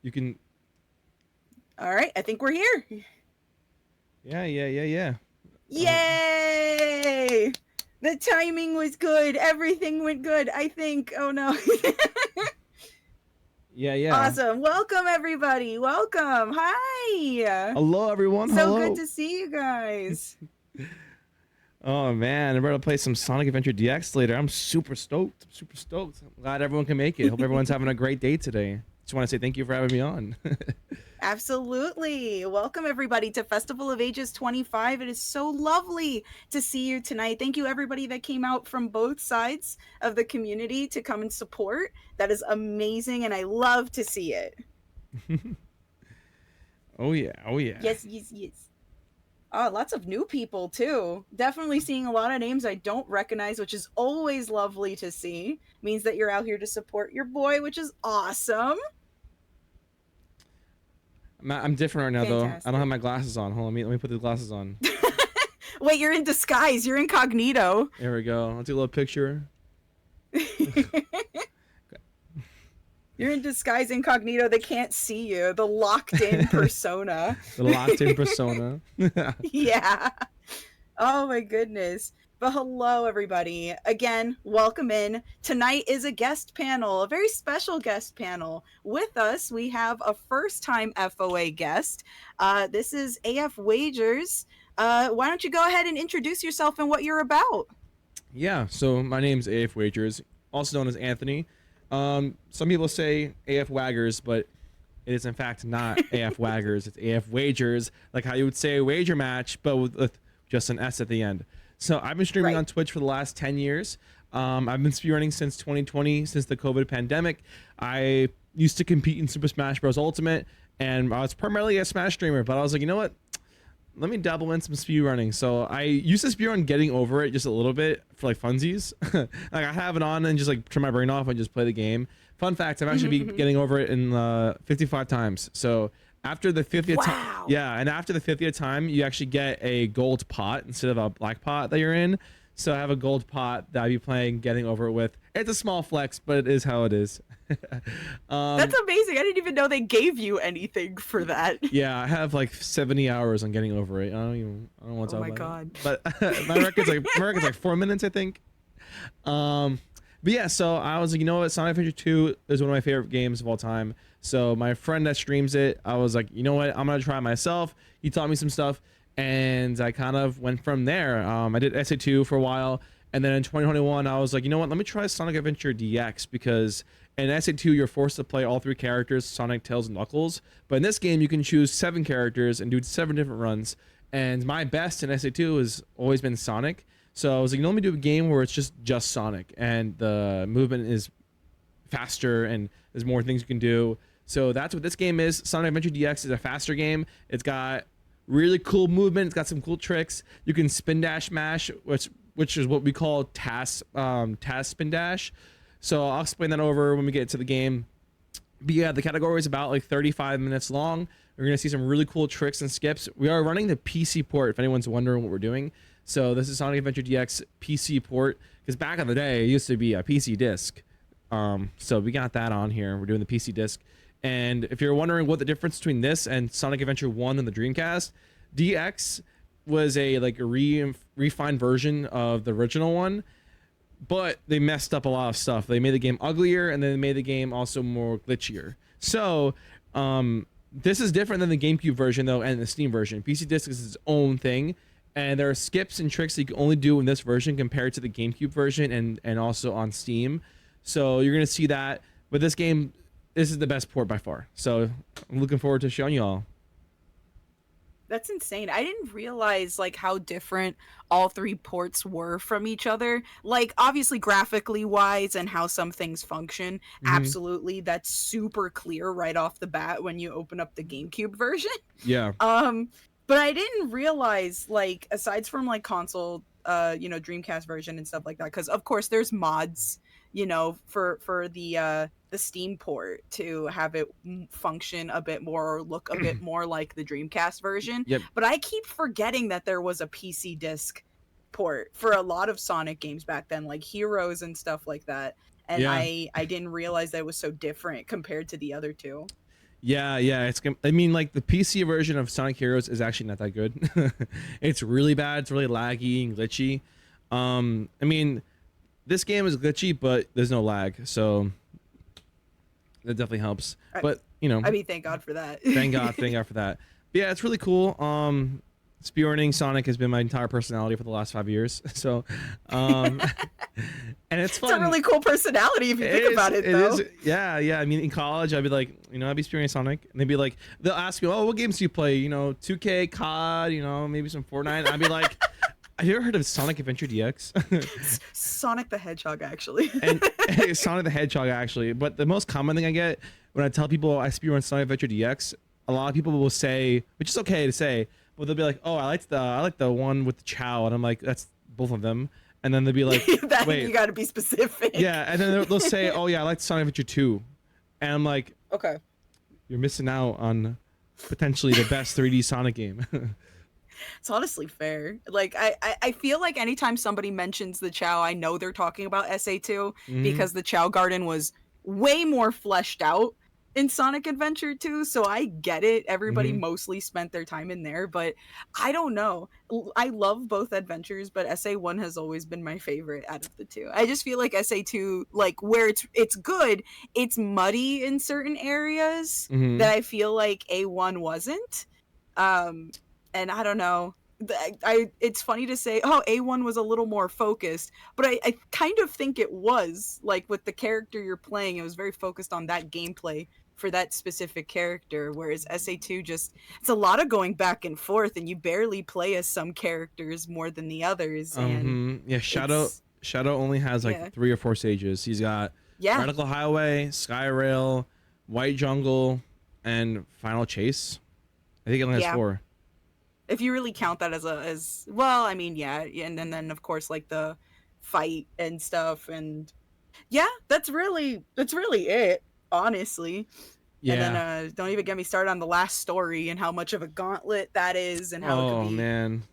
You can. All right, I think we're here. Yeah. Uh, Yay! The timing was good. Everything went good. I think. Oh no. yeah. Awesome. Welcome everybody. Welcome. Hi. Hello, everyone. So good Hello. to see you guys. Oh man, I'm about to play some Sonic Adventure DX later. I'm super stoked. Super stoked. I'm glad everyone can make it. Hope everyone's having a great day today. Just want to say thank you for having me on. Absolutely. Welcome everybody to Festival of Ages 25. It is so lovely to see you tonight. Thank you everybody that came out from both sides of the community to come and support. That is amazing and I love to see it. Oh yeah. Oh yeah. Yes. Oh, lots of new people too. Definitely seeing a lot of names I don't recognize, which is always lovely to see. Means that you're out here to support your boy, which is awesome. I'm different right now though. I don't have Fantastic. my glasses on. Hold on, let me put the glasses on. Wait, you're in disguise. You're incognito. There we go. I'll do a little picture. You're in disguise incognito. They can't see you. The locked in persona. The locked in persona. Yeah. Oh my goodness. But hello, everybody. Again, welcome in. Tonight is a guest panel, a very special guest panel. With us, we have a first time FOA guest. This is AF Wagers. Why don't you go ahead and introduce yourself and what you're about? Yeah, so my name's AF Wagers, also known as Anthony. Some people say AF Waggers, but it is in fact not AF Waggers. It's AF Wagers, like how you would say a wager match, but with just an S at the end. So I've been streaming Right. on Twitch for the last 10 years. I've been speedrunning since 2020, since the COVID pandemic. I used to compete in Super Smash Bros. Ultimate, and I was primarily a Smash streamer, but I was like, you know what? Let me dabble in some speed running. So I used to speed run Getting Over It just a little bit for like funsies. Like I have it on and just like turn my brain off and just play the game. Fun fact: I've actually been getting over it in 55 times. So after the 50th time, Wow. yeah, and after the 50th time, you actually get a gold pot instead of a black pot that you're in. So I have a gold pot that I'll be playing Getting Over It with. It's a small flex, but it is how it is. That's amazing. I didn't even know they gave you anything for that. Yeah, I have like 70 hours on Getting Over It. I don't want to Oh talk my about it. god. But my record's like 4 minutes, I think. Um, but yeah, so I was like, you know what, Sonic Adventure 2 is one of my favorite games of all time. So my friend that streams it, I was like, you know what, I'm gonna try it myself. He taught me some stuff, and I kind of went from there. I did SA2 for a while, and then in 2021, I was like, you know what, let me try Sonic Adventure DX because in SA2 you're forced to play all three characters, Sonic, Tails, and Knuckles. But in this game, you can choose 7 characters and do 7 different runs. And my best in SA2 has always been Sonic. So I was like, you know, let me do a game where it's just Sonic and the movement is faster and there's more things you can do. So that's what this game is. Sonic Adventure DX is a faster game. It's got really cool movement. It's got some cool tricks. You can spin dash mash, which is what we call task spin dash. So I'll explain that over when we get to the game. But yeah, the category is about like 35 minutes long. We're gonna see some really cool tricks and skips. We are running the PC port if anyone's wondering what we're doing. So this is Sonic Adventure DX PC port because back in the day it used to be a PC disc. So we got that on here. We're doing the PC disc. And if you're wondering what the difference between this and Sonic Adventure 1 and the Dreamcast, DX was a like a refined version of the original one, but they messed up a lot of stuff. They made the game uglier and then they made the game also more glitchier. So, this is different than the GameCube version though and the Steam version. PC Disc is its own thing, and there are skips and tricks that you can only do in this version compared to the GameCube version and also on Steam. So you're gonna see that. But this game, this is the best port by far. So I'm looking forward to showing you all. That's insane. I didn't realize like how different all three ports were from each other. Like obviously graphically wise and how some things function. Hmm. Absolutely, that's super clear right off the bat when you open up the GameCube version. Yeah. Um but I didn't realize like aside from like console Dreamcast version and stuff like that cuz of course there's mods, for the Steam port to have it function a bit more or look a bit more like the Dreamcast version. Yep. But I keep forgetting that there was a PC disc port for a lot of Sonic games back then, like Heroes and stuff like that. And Yeah. I didn't realize that it was so different compared to the other two. Yeah. I mean, like the PC version of Sonic Heroes is actually not that good. It's really bad. It's really laggy and glitchy. I mean, this game is glitchy, but there's no lag, so that definitely helps. I, But you know, I mean, thank God for that. thank God for that. But yeah, it's really cool. Spearrunning Sonic has been my entire personality for the last 5 years. So, and it's fun. It's a really cool personality if you think about it, though. It is, yeah. I mean, in college, I'd be like, I'd be spearrunning Sonic, and they'd be like, they'll ask me, oh, what games do you play? 2K, COD, maybe some Fortnite. And I'd be like, have you ever heard of Sonic Adventure DX? Sonic the Hedgehog, actually. And Sonic the Hedgehog, actually. But the most common thing I get when I tell people I speedrun Sonic Adventure DX, a lot of people will say, which is okay to say, but they'll be like, oh, I like the one with the Chow, and I'm like, that's both of them. And then they'll be like, wait, you got to be specific. Yeah, and then they'll say, oh yeah, I like Sonic Adventure 2, and I'm like, okay, you're missing out on potentially the best 3D Sonic game. It's honestly fair. Like I feel like anytime somebody mentions the Chow, I know they're talking about SA2 because the Chow Garden was way more fleshed out in Sonic Adventure 2, so I get it. Everybody mostly spent their time in there, but I don't know. I love both adventures, but SA1 has always been my favorite out of the two. I just feel like SA2, like where it's good, it's muddy in certain areas that I feel like A1 wasn't. And I don't know. It's funny to say, oh, A1 was a little more focused, but I kind of think it was, like with the character you're playing, it was very focused on that gameplay for that specific character, whereas SA2 it's a lot of going back and forth, and you barely play as some characters more than the others. And yeah, Shadow only has like 3 or 4 stages. He's got Radical Highway, Skyrail, White Jungle, and Final Chase. I think it only has 4. If you really count that as well, I mean, and then of course like the fight and stuff, and that's really it, honestly. Yeah. And then don't even get me started on the last story and how much of a gauntlet that is, and how it could be, man,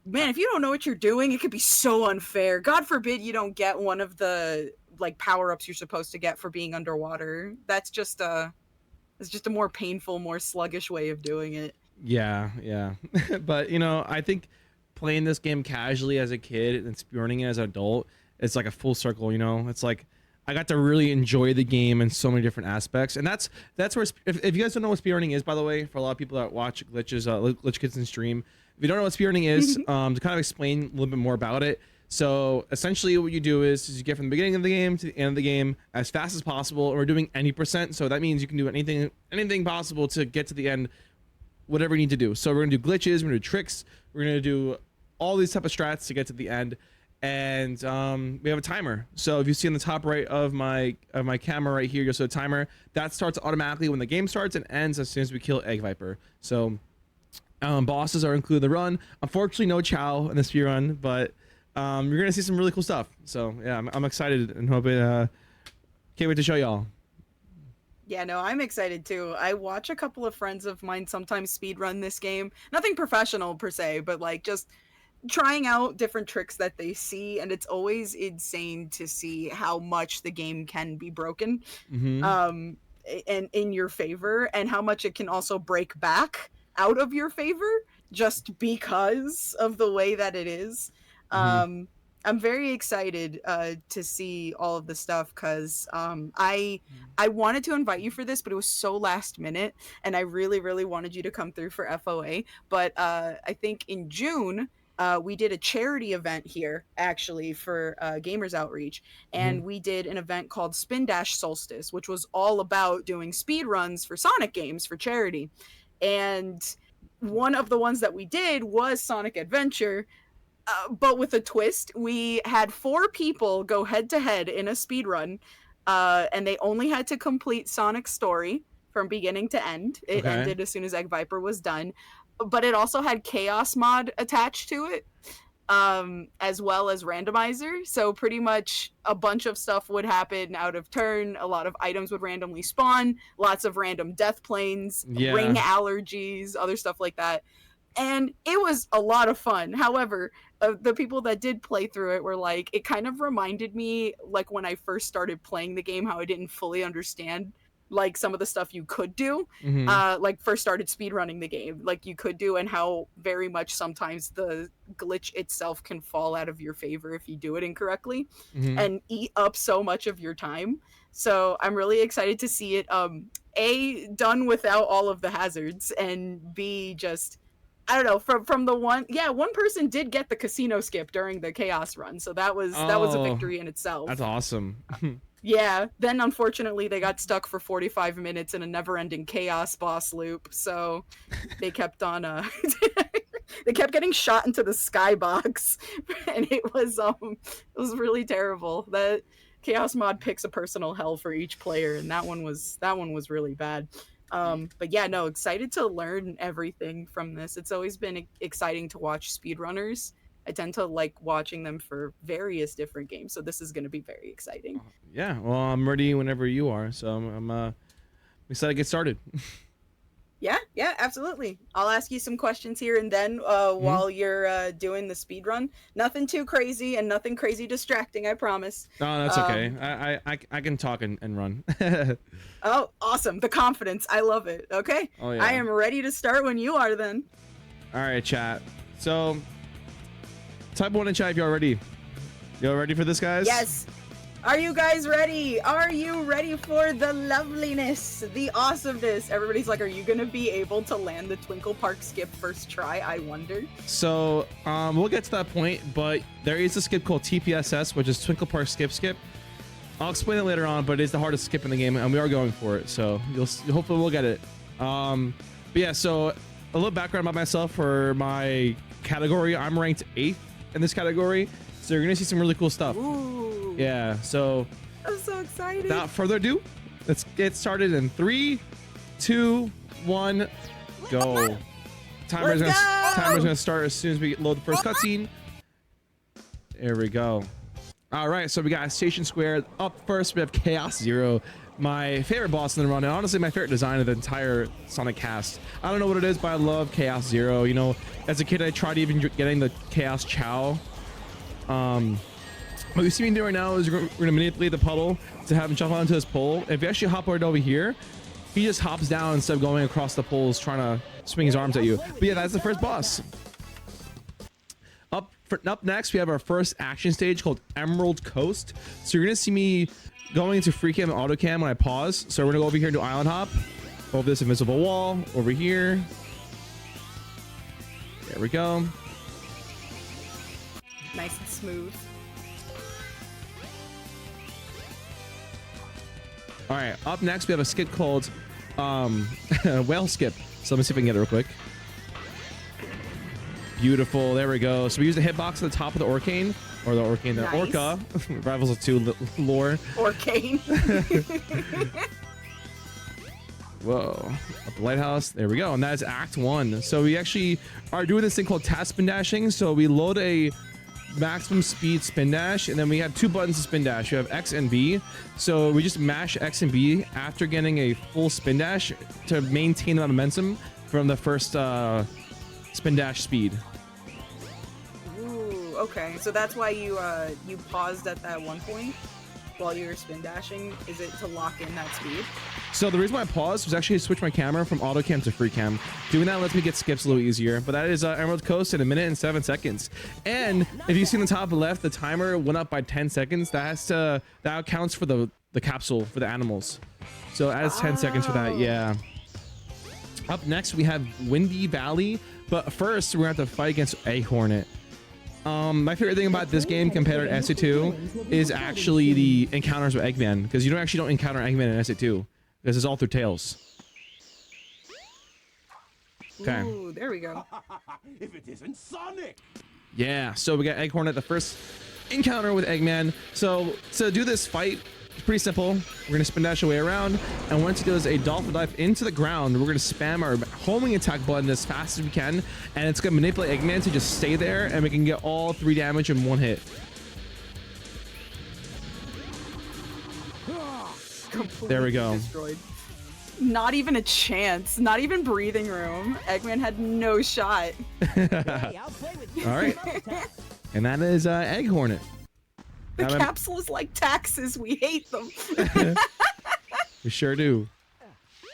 if you don't know what you're doing, it could be so unfair. God forbid you don't get one of the like power-ups you're supposed to get for being underwater. It's just a more painful, more sluggish way of doing it. Yeah. But I think playing this game casually as a kid and speedrunning it as an adult, it's like a full circle. It's like I got to really enjoy the game in so many different aspects, and that's where if you guys don't know what speedrunning is, by the way, for a lot of people that watch Glitch Kids and stream, if you don't know what speedrunning is, to kind of explain a little bit more about it. So essentially what you do is you get from the beginning of the game to the end of the game as fast as possible, and we're doing any percent, so that means you can do anything possible to get to the end, whatever you need to do. So we're gonna do glitches, we're gonna do tricks, we're gonna do all these type of strats to get to the end, and we have a timer. So if you see on the top right of my camera right here, you'll see a timer that starts automatically when the game starts and ends as soon as we kill Egg Viper. So bosses are included in the run. Unfortunately, no Chow in the speed run, but you're gonna see some really cool stuff. So yeah, I'm excited and hoping can't wait to show y'all. Yeah, no, I'm excited too. I watch a couple of friends of mine sometimes speedrun this game. Nothing professional per se, but like just trying out different tricks that they see, and it's always insane to see how much the game can be broken and in your favor, and how much it can also break back out of your favor just because of the way that it is. I'm very excited to see all of the stuff, because I wanted to invite you for this, but it was so last minute, and I really, really wanted you to come through for FOA. But I think in June, we did a charity event here, actually, for Gamers Outreach, and we did an event called Spin Dash Solstice, which was all about doing speed runs for Sonic games for charity. And one of the ones that we did was Sonic Adventure, but with a twist. We had 4 people go head-to-head in a speed run, and they only had to complete Sonic's story from beginning to end. It ended as soon as Egg Viper was done, but it also had Chaos mod attached to it, as well as randomizer. So pretty much a bunch of stuff would happen out of turn. A lot of items would randomly spawn, lots of random death planes, ring allergies, other stuff like that. And it was a lot of fun. However, the people that did play through it were like, it kind of reminded me like when I first started playing the game, how I didn't fully understand like some of the stuff you could do, like first started speedrunning the game, like you could do, and how very much sometimes the glitch itself can fall out of your favor if you do it incorrectly and eat up so much of your time. So I'm really excited to see it A, done without all of the hazards, and B, just I don't know, from the one person did get the casino skip during the chaos run, so that was a victory in itself. That's awesome. Yeah, then unfortunately they got stuck for 45 minutes in a never-ending chaos boss loop, so they kept on they kept getting shot into the skybox, and it was really terrible. That chaos mod picks a personal hell for each player, and that one was really bad. But yeah, no, excited to learn everything from this. It's always been exciting to watch speedrunners. I tend to like watching them for various different games, so this is going to be very exciting. Yeah, well, I'm ready whenever you are, so I'm excited to get started. Yeah, absolutely. I'll ask you some questions here and then while you're doing the speed run. Nothing too crazy and nothing crazy distracting, I promise. No, that's okay. I can talk and run. Oh, awesome. The confidence. I love it. Okay. Oh, yeah. I am ready to start when you are then. All right, chat. So, type 1 in chat if you're ready. Y'all ready for this, guys? Yes. Are you guys ready? Are you ready for the loveliness, the awesomeness? Everybody's like, are you going to be able to land the Twinkle Park skip first try? I wonder. So, we'll get to that point, but there is a skip called TPSS, which is Twinkle Park Skip. I'll explain it later on, but it is the hardest skip in the game, and we are going for it, so hopefully we'll get it. But yeah, so a little background about myself for my category. I'm ranked 8th in this category, so you're going to see some really cool stuff. Ooh. Yeah, so I'm so excited. Without further ado, let's get started in 3, 2, 1, go. Timer's gonna start as soon as we load the first cutscene. There we go. All right, so we got Station Square. Up first, we have Chaos Zero, my favorite boss in the run, and honestly my favorite design of the entire Sonic cast. I don't know what it is, but I love Chaos Zero. You know, as a kid, I tried even getting the Chaos Chow. What you see me do right now is we're gonna manipulate the puddle to have him jump onto this pole. If you actually hop right over here, he just hops down instead of going across the poles trying to swing his arms at you. But yeah, that's the first boss. Up next, we have our first action stage called Emerald Coast. So you're gonna see me going into free cam and auto cam when I pause. So we're gonna go over here and do island hop over this invisible wall over here. There we go. Nice and smooth. All right, up next we have a skip called Whale Skip. So let me see if I can get it real quick. Beautiful, there we go. So we use the hitbox at the top of the Orcane, or the Orcane, the nice. Orca, Rivals of 2 lore. Orcane. Whoa, up the lighthouse, there we go. And that is Act 1. So we actually are doing this thing called task spin dashing. So we load a maximum speed spin dash, and then we have 2 buttons to spin dash. You have X and B, so we just mash X and B after getting a full spin dash to maintain the momentum from the first spin dash speed. Ooh, okay, so that's why you paused at that one point while you were spin dashing. Is it to lock in that speed? So the reason why I paused was actually to switch my camera from auto cam to free cam. Doing that lets me get skips a little easier. But that is Emerald Coast in 1 minute and 7 seconds. And if you see in the top left, the timer went up by 10 seconds. That counts for the capsule for the animals. So it adds 10 seconds for that. Yeah. Up next, we have Windy Valley. But first, we're going to have to fight against Egg Hornet. My favorite thing about this game compared to SA2 is actually the encounters with Eggman, because you actually don't encounter Eggman in SA2 because it's all through Tails. Okay. Ooh, there we go. If it isn't Sonic. Yeah, so we got Egg Hornet, the first encounter with Eggman. So to do this fight, it's pretty simple. We're gonna spin dash away around, and once he does a dolphin dive into the ground, we're gonna spam our homing attack button as fast as we can, and it's gonna manipulate Eggman to just stay there, and we can get all 3 damage in 1 hit. There we go. Destroyed. Not even a chance. Not even breathing room. Eggman had no shot. All right. And that is Egg Hornet. The capsule is like taxes. We hate them. We sure do.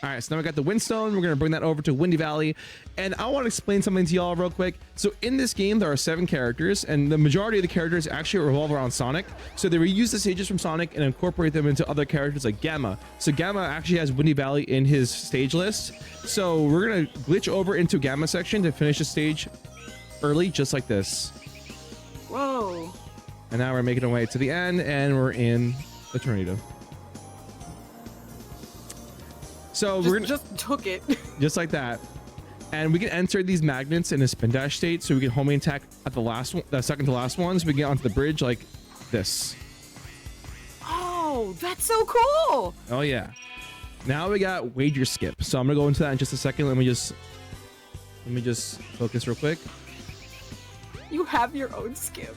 All right, so now we got the Windstone. We're gonna bring that over to Windy Valley, and I want to explain something to y'all real quick. So in this game, there are 7 characters, and the majority of the characters actually revolve around Sonic. So they reuse the stages from Sonic and incorporate them into other characters like Gamma. So Gamma actually has Windy Valley in his stage list. So we're gonna glitch over into Gamma section to finish the stage early, just like this. Whoa. And now we're making our way to the end, and we're in the tornado. So we're gonna just took it. just like that, and we can enter these magnets in a spin dash state, so we can homing attack at the last one, the second to last one, so we can get onto the bridge like this. Oh, that's so cool. Oh yeah. Now we got wager skip. So I'm gonna go into that in just a second. Let me just focus real quick. You have your own skip.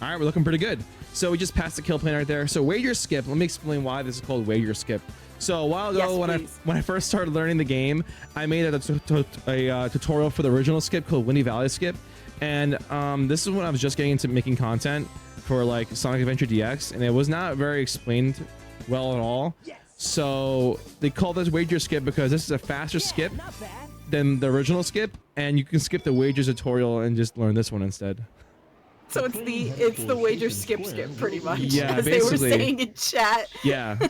All right, we're looking pretty good. So we just passed the kill plane right there. So wager skip. Let me explain why this is called wager skip. So a while ago, when I first started learning the game, I made a tutorial for the original skip called Windy Valley skip, and this is when I was just getting into making content for like Sonic Adventure DX, and it was not very explained well at all. Yes. So they call this wager skip because this is a faster skip than the original skip, and you can skip the wager tutorial and just learn this one instead. So it's the wager skip pretty much. Yeah, as basically. They were saying in chat. Yeah.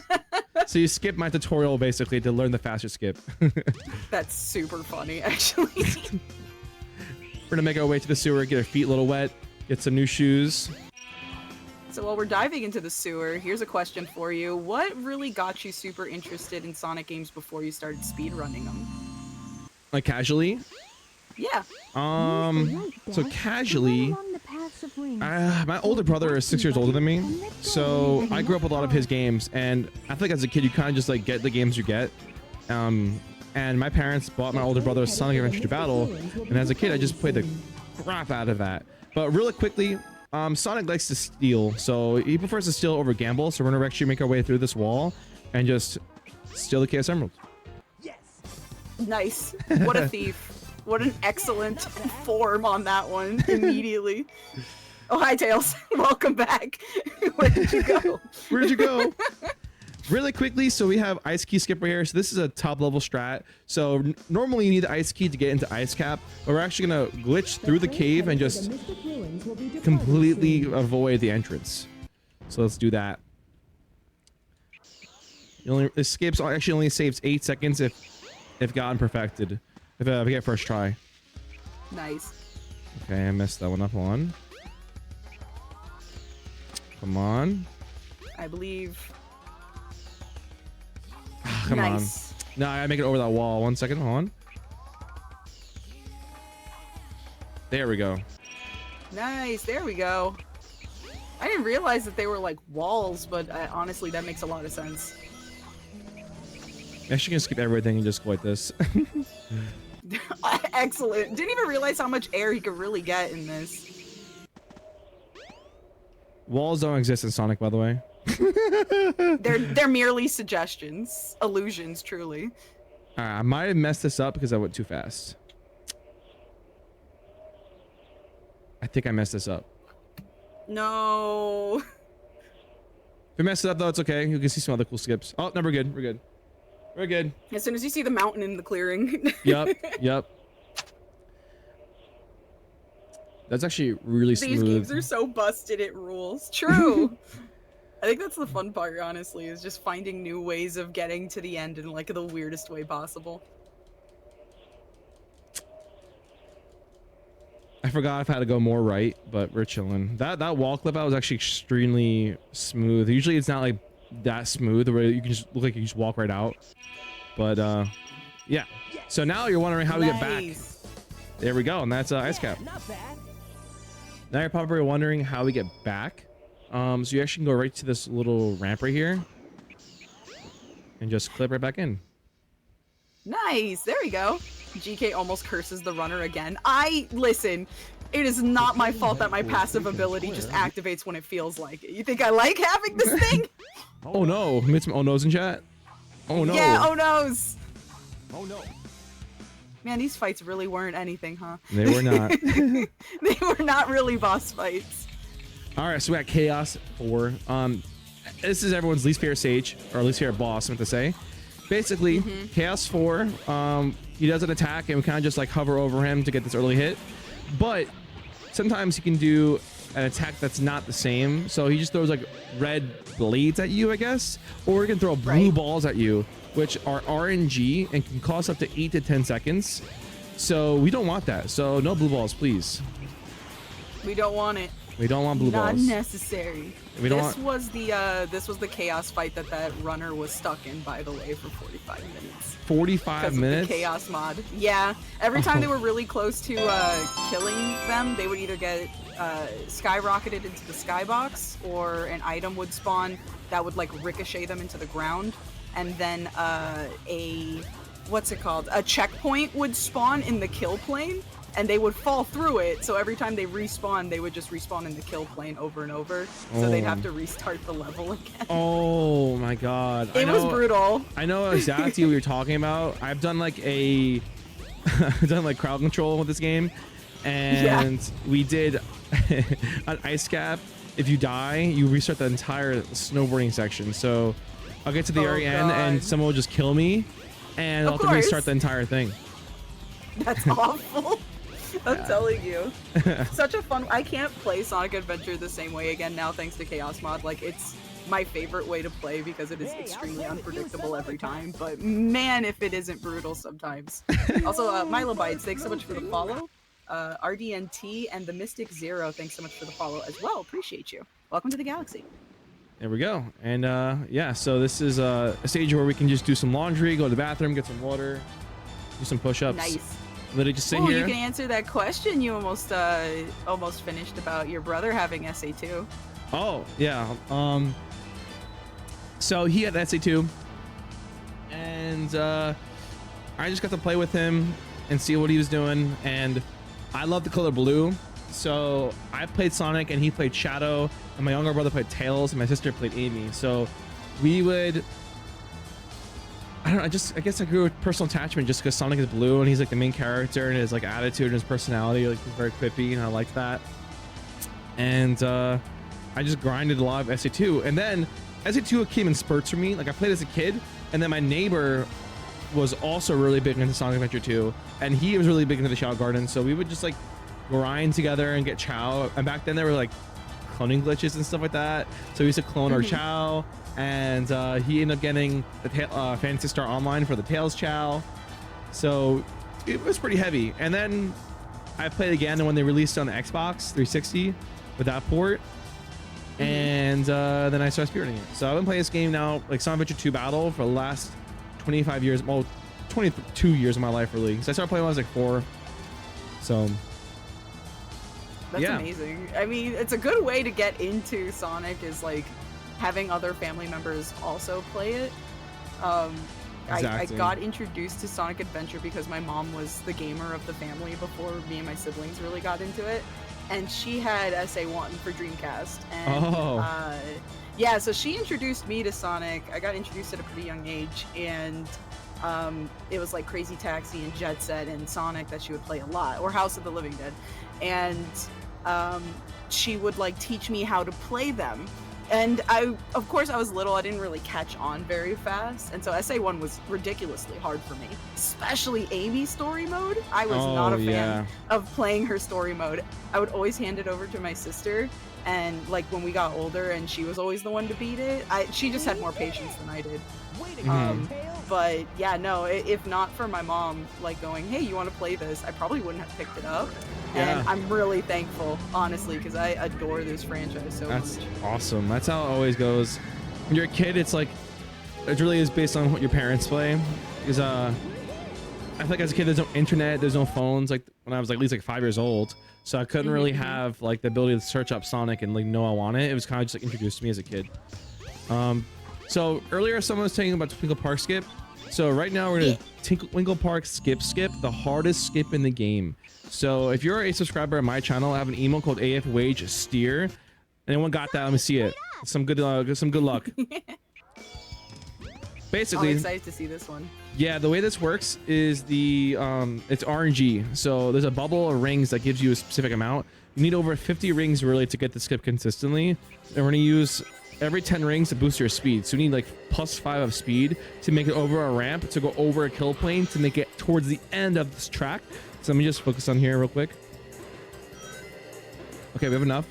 So you skip my tutorial basically to learn the faster skip. That's super funny, actually. We're gonna make our way to the sewer, get our feet a little wet, get some new shoes. So while we're diving into the sewer, here's a question for you. What really got you super interested in Sonic games before you started speedrunning them? Like casually? Yeah. So casually, my older brother is 6 years older than me, so I grew up with a lot of his games, and I think as a kid you kind of just like get the games you get. And my parents bought my older brother Sonic Adventure Battle, and as a kid I just played the crap out of that. But really quickly, Sonic likes to steal, so he prefers to steal over gamble. So we're gonna actually make our way through this wall and just steal the Chaos Emerald. Yes. Nice. What a thief. What an excellent form on that one immediately. Oh, hi, Tails. Welcome back. Where did you go? Where'd you go? Really quickly, so we have Ice Key skip right here. So this is a top level strat. So normally you need the Ice Key to get into Ice Cap, but we're actually gonna glitch through the cave and just completely avoid the entrance. So let's do that. Escapes actually only saves 8 seconds if gotten perfected. If I get first try. Nice. Okay, I messed that one up on. Come on. I believe. Come nice. on. No, I gotta make it over that wall. 1 second, hold on. There we go. Nice, there we go. I didn't realize that they were like walls, but honestly, that makes a lot of sense. Actually, gonna skip everything and just go like this. Excellent. Didn't even realize how much air he could really get in this. Walls don't exist in Sonic, by the way. They're merely suggestions, illusions, truly. I might have messed this up because I went too fast. I think I messed this up. No. If we messed it up though, it's okay. You can see some other cool skips. Oh, no, we're good. We're good. We're good. As soon as you see the mountain in the clearing. Yep. Yep. That's actually really smooth. These games are so busted, it rules. True. I think that's the fun part, honestly, is just finding new ways of getting to the end in like the weirdest way possible. I forgot if I had to go more right, but we're chilling. That wall clip out was actually extremely smooth. Usually it's not like that smooth where you can just look like you just walk right out. But yeah. So now you're wondering how we get back. There we go, and that's Ice Cap. Not bad. Now you're probably wondering how we get back. So you actually can go right to this little ramp right here and just clip right back in. Nice, there we go. GK almost curses the runner again. Listen, it is not my fault that my passive ability just activates when it feels like it. You think I like having this thing? Oh no, we made some oh no's in chat. Oh no. Yeah, oh no's. Oh no. Man, these fights really weren't anything, huh? They were not. They were not really boss fights. All right, so we got Chaos 4. This is everyone's least favorite stage, or least favorite boss, I meant to say. Basically, Chaos 4, he does an attack, and we kind of just like hover over him to get this early hit. But sometimes he can do an attack that's not the same. So he just throws like red blades at you, I guess, or he can throw blue balls at you, which are RNG and can cost up to 8 to 10 seconds. So we don't want that. So no blue balls, please. We don't want it. We don't want blue balls. Not necessary. We don't this was the chaos fight that runner was stuck in, by the way, for 45 minutes. 45 minutes? Of the chaos mod. Yeah. Every time they were really close to killing them, they would either get skyrocketed into the skybox, or an item would spawn that would like ricochet them into the ground, and then a checkpoint would spawn in the kill plane, and they would fall through it. So every time they respawn, they would just respawn in the kill plane over and over. So they'd have to restart the level again. Oh my god. It was brutal. I know exactly what you're talking about. I've done like I've done like crowd control with this game, and we did an ice cap. If you die, you restart the entire snowboarding section. So I'll get to the very end, and someone will just kill me, and I'll have to restart the entire thing. That's awful. I'm telling you. Such a fun... I can't play Sonic Adventure the same way again now thanks to Chaos Mod. Like, it's my favorite way to play because it is extremely unpredictable every time. But man, if it isn't brutal sometimes. Also, Milobites, thanks so much for the follow. RDNT and the Mystic Zero, thanks so much for the follow as well. Appreciate you. Welcome to the galaxy. There we go. And yeah, so this is a stage where we can just do some laundry, go to the bathroom, get some water, do some push-ups. Nice. Literally just sit here. You can answer that question you almost finished about your brother having SA2. Oh, yeah. So he had SA2, and I just got to play with him and see what he was doing, and I love the color blue. So I played Sonic and he played Shadow, and my younger brother played Tails, and my sister played Amy. So we would, I don't know, I guess I grew with personal attachment just because Sonic is blue and he's like the main character, and his like attitude and his personality, like he's very quippy, and I like that. And I just grinded a lot of SA2, and then SA2 came in spurts for me. Like I played as a kid, and then my neighbor was also really big into Sonic Adventure 2, and he was really big into the Chow Garden, so we would just like grind together and get Chow. And back then there were like cloning glitches and stuff like that, so we used to clone our Chow, and he ended up getting the Fantasy Star Online for the Tails Chow, so it was pretty heavy. And then I played again when they released it on the Xbox 360 with that port, and then I started spearheading it. So I've been playing this game now, like Sonic Adventure 2 Battle, for the last 25 years, well 22 years of my life really, because I started playing when I was like 4. So that's amazing. I mean, it's a good way to get into Sonic, is like having other family members also play it. I got introduced to Sonic Adventure because my mom was the gamer of the family before me and my siblings really got into it, and she had SA1 for Dreamcast, and yeah, so she introduced me to Sonic. I got introduced at a pretty young age, and it was like Crazy Taxi and Jet Set and Sonic that she would play a lot, or House of the Living Dead, and she would like teach me how to play them. And of course I was little, I didn't really catch on very fast, and so SA1 was ridiculously hard for me, especially Amy's story mode. I was not a fan of playing her story mode. I would always hand it over to my sister, and like when we got older and she was always the one to beat it, she just had more patience than I did. But yeah, no, if not for my mom like going, hey, you want to play this, I probably wouldn't have picked it up. And I'm really thankful, honestly, because I adore this franchise so much. That's awesome. That's how it always goes. When you're a kid, it's like, it really is based on what your parents play. Because I feel like as a kid, there's no internet, there's no phones. Like when I was like, at least like 5 years old, so I couldn't really have like the ability to search up Sonic and like know I want it. It was kind of just like introduced to me as a kid. So earlier someone was talking about Twinkle Park Skip. So right now we're gonna Twinkle Park Skip, the hardest skip in the game. So if you're a subscriber on my channel, I have an email called AF Wage Steer. Anyone got that? Let me see it. Some good luck. Basically, I'm excited to see this one. Yeah, the way this works is it's RNG. So there's a bubble of rings that gives you a specific amount. You need over 50 rings really to get the skip consistently. And we're gonna use every 10 rings to boost your speed. So you need like +5 of speed to make it over a ramp, to go over a kill plane, to make it towards the end of this track. So let me just focus on here real quick. Okay, we have enough.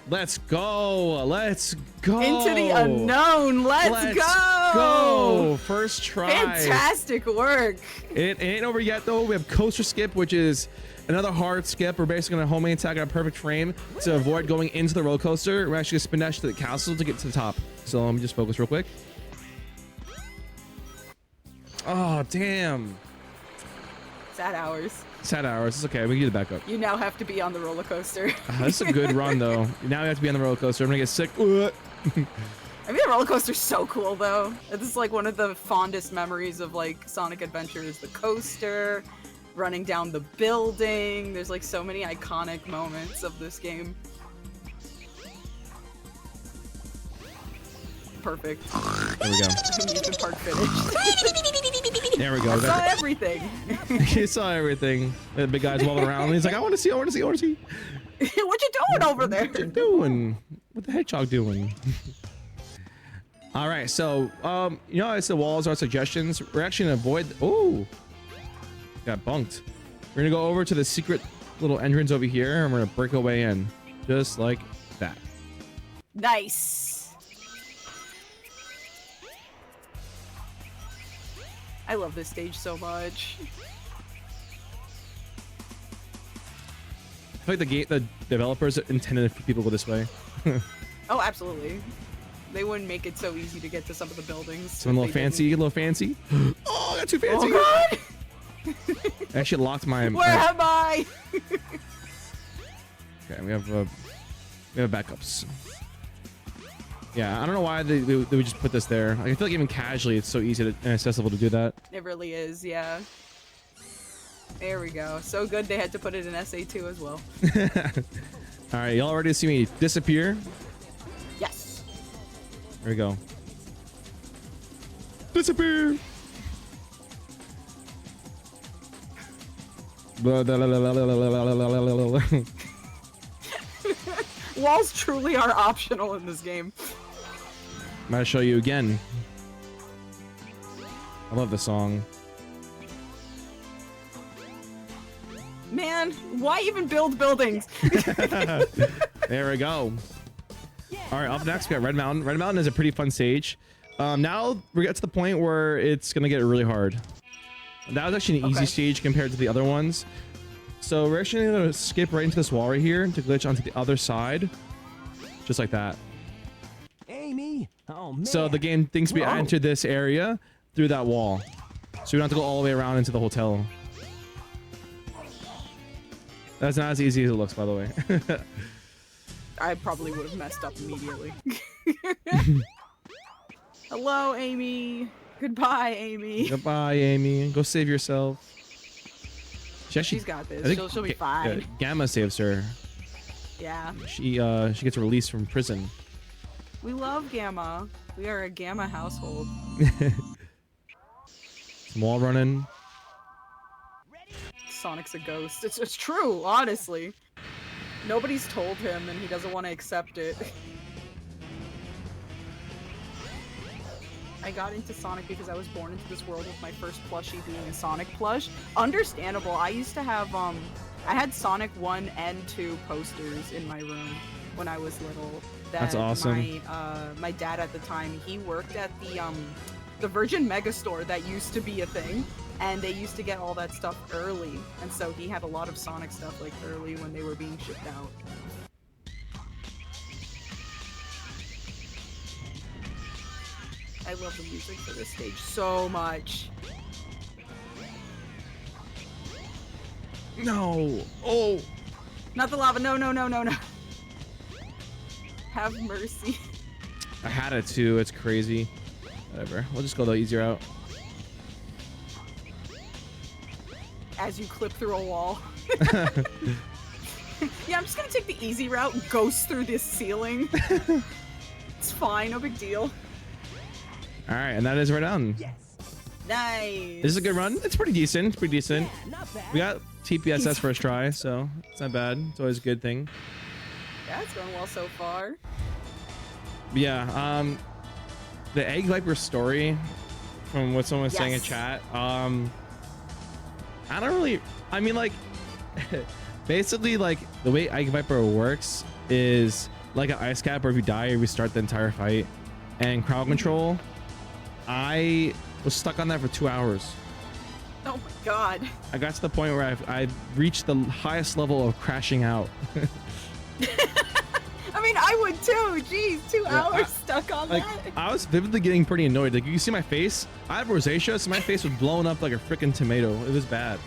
Let's go. Let's go. Into the unknown. Let's go. First try. Fantastic work. It ain't over yet, though. We have coaster skip, which is another hard skip. We're basically going to homing attack at a perfect frame to avoid going into the roller coaster. We're actually going to spin dash to the castle to get to the top. So let me just focus real quick. Oh, damn. Sad hours. Sad hours. It's okay. We can do the backup. You now have to be on the roller coaster. This is a good run, though. Now we have to be on the roller coaster. I'm going to get sick. I mean, the roller coaster's so cool, though. This is like one of the fondest memories of like Sonic Adventure is the coaster, running down the building. There's like so many iconic moments of this game. Perfect. There we go. Amusement park finished. There we go. I saw everything. He saw everything. The big guy's walking around. He's like, I want to see. What you doing over there? What you doing? What the hedgehog doing? All right. So, you know, it's the walls are suggestions. We're actually gonna avoid. Oh, got bunked. We're gonna go over to the secret little entrance over here, and we're gonna break our way in, just like that. Nice. I love this stage so much. I feel like the developers intended for people to go this way. Oh, absolutely. They wouldn't make it so easy to get to some of the buildings. Some little fancy, Oh, I got too fancy. Oh, God! I actually locked my. Where am I? Okay, we have backups. Yeah, I don't know why they would just put this there. Like, I feel like even casually, it's so easy and accessible to do that. It really is, yeah. There we go. So good they had to put it in SA2 as well. All right, y'all ready to see me disappear? Yes. There we go. Disappear. Walls truly are optional in this game. I'm gonna show you again. I love the song. Man, why even build buildings? There we go. All right, up next we got Red Mountain. Red Mountain is a pretty fun stage. Now we get to the point where it's gonna get really hard. That was actually an easy stage compared to the other ones. So we're actually gonna skip right into this wall right here to glitch onto the other side, just like that. Amy? Oh, man. So the game thinks we entered this area through that wall, so we don't have to go all the way around into the hotel. That's not as easy as it looks, by the way. I probably would have messed up immediately. Hello, Amy. Goodbye, Amy. Goodbye, Amy. Go save yourself. She's got this. She'll be fine. Gamma saves her. Yeah. She gets released from prison. We love Gamma. We are a Gamma household. Some wall running. Sonic's a ghost. It's true, honestly. Nobody's told him and he doesn't want to accept it. I got into Sonic because I was born into this world with my first plushie being a Sonic plush. Understandable. I used to have, I had Sonic 1 and 2 posters in my room when I was little. That's awesome. My dad at the time, he worked at the Virgin Megastore that used to be a thing. And they used to get all that stuff early. And so he had a lot of Sonic stuff like early when they were being shipped out. I love the music for this stage so much. No. Oh. Not the lava. No, no, no, no, no. Have mercy. I had it too. It's crazy. Whatever. We'll just go the easier route. As you clip through a wall. Yeah, I'm just gonna take the easy route, ghost through this ceiling. It's fine, no big deal. All right, and that is right down. Yes. Nice. This is a good run. It's pretty decent. It's pretty decent. Yeah, not bad. We got TPSS first try, so it's not bad. It's always a good thing. Yeah, it's going well so far. But yeah, the Egg Viper story, from what someone was saying in Yes. chat, I don't really, I mean, like, basically, like, the way Egg Viper works is like an ice cap, where if you die, you restart the entire fight. And crowd control, I was stuck on that for 2 hours. Oh my god. I got to the point where I reached the highest level of crashing out. I mean, I would too. Jeez, 2 Yeah, hours stuck on Like, that. I was vividly getting pretty annoyed. Like, you can see my face. I have rosacea, so my face was blown up like a freaking tomato. It was bad.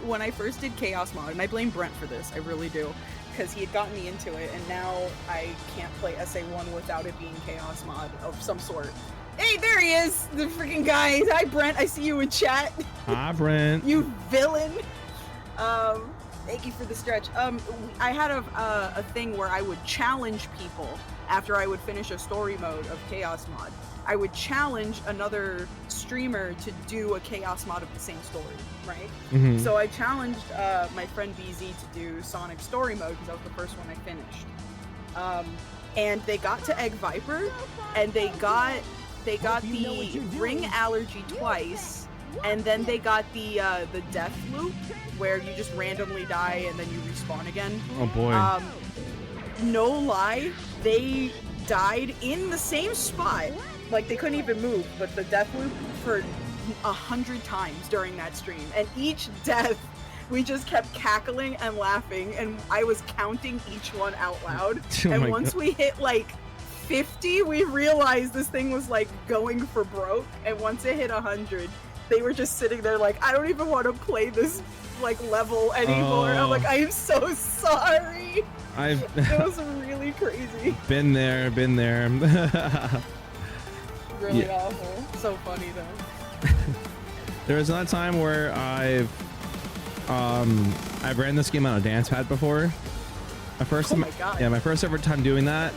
When I first did Chaos Mod, and I blame Brent for this, I really do, because he had gotten me into it, and now I can't play SA1 without it being Chaos Mod of some sort. Hey, there he is, the freaking guy. Hi, Brent. I see you in chat. Hi, Brent. You villain. Thank you for the stretch. I had a thing where I would challenge people after I would finish a story mode of Chaos Mod. I would challenge another streamer to do a Chaos Mod of the same story, right? Mhm. So I challenged my friend BZ to do Sonic story mode because that was the first one I finished. And they got to Egg Viper, and they got the ring allergy twice, and then they got the death loop where you just randomly die and then you respawn again. Oh boy. No lie, they died in the same spot. Like, they couldn't even move, but the death loop for 100 times during that stream. And each death, we just kept cackling and laughing, and I was counting each one out loud. Oh And my once God. we hit like 50, we realized this thing was like going for broke. And once it hit 100, they were just sitting there like, I don't even want to play this like level anymore. Oh. I'm like, I am so sorry. I've It was really crazy. been there. Really Yeah. awful. So funny though. There was another time where I've ran this game on a dance pad before. My first Oh my God. Yeah, my first ever time doing that,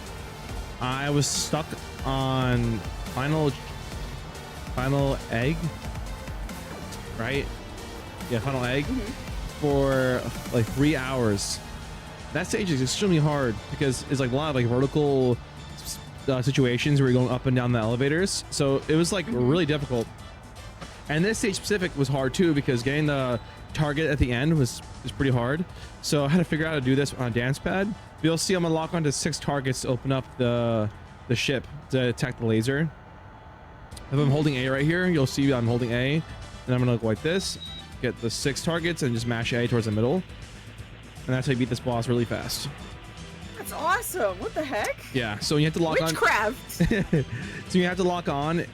I was stuck on final egg, right? Yeah, final egg for like 3 hours. That stage is extremely hard because it's like a lot of like vertical situations where you're going up and down the elevators. So it was like really difficult. And this stage specific was hard too because getting the target at the end was pretty hard. So I had to figure out how to do this on a dance pad. You'll see I'm gonna lock onto 6 targets to open up the ship to detect the laser. If I'm holding A right here, you'll see I'm holding A, and I'm gonna go like this, get the 6 targets, and just mash A towards the middle. And that's how you beat this boss really fast. That's awesome. What the heck? Yeah, so you have to lock on. Witchcraft. So you have to lock on.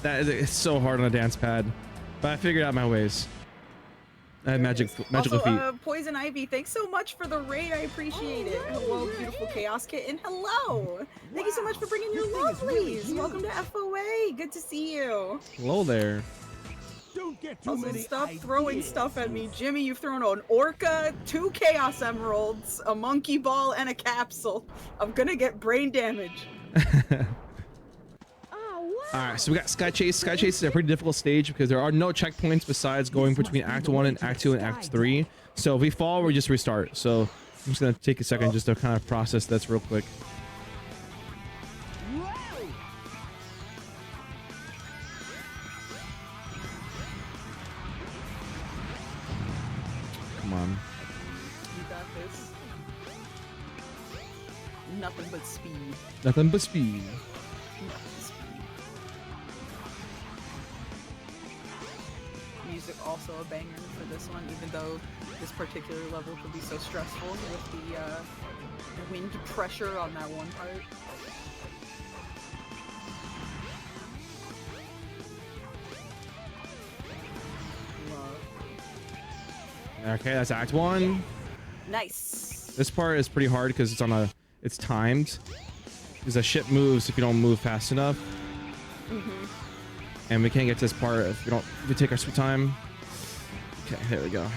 It's so hard on a dance pad, but I figured out my ways. I had magical Also, feet. Poison Ivy, thanks so much for the raid. I appreciate it. Hello, beautiful Chaos Kitten. Hello. Thank you so much for bringing your lovelies. Welcome to FOA. Good to see you. Hello there. Don't get too Also, many stop throwing ideas. stuff at me. Jimmy, you've thrown an orca, 2 Chaos Emeralds, a monkey ball, and a capsule. I'm gonna get brain damage. All right, so we got Sky Chase. Sky Chase is a pretty difficult stage because there are no checkpoints besides going between Act 1 and Act 2 and Act 3. So if we fall, we just restart. So I'm just gonna take a second just to kind of process this real quick. Whoa! Come on. You got this. Nothing but speed. Nothing but speed. Nothing but speed. Music also a banger for this one, even though this particular level could be so stressful with the wind pressure on that one part. Love. Okay, that's Act 1. Nice. This part is pretty hard because it's timed. Because the ship moves if you don't move fast enough. And we can't get to this part if we take our sweet time. Okay, there we go.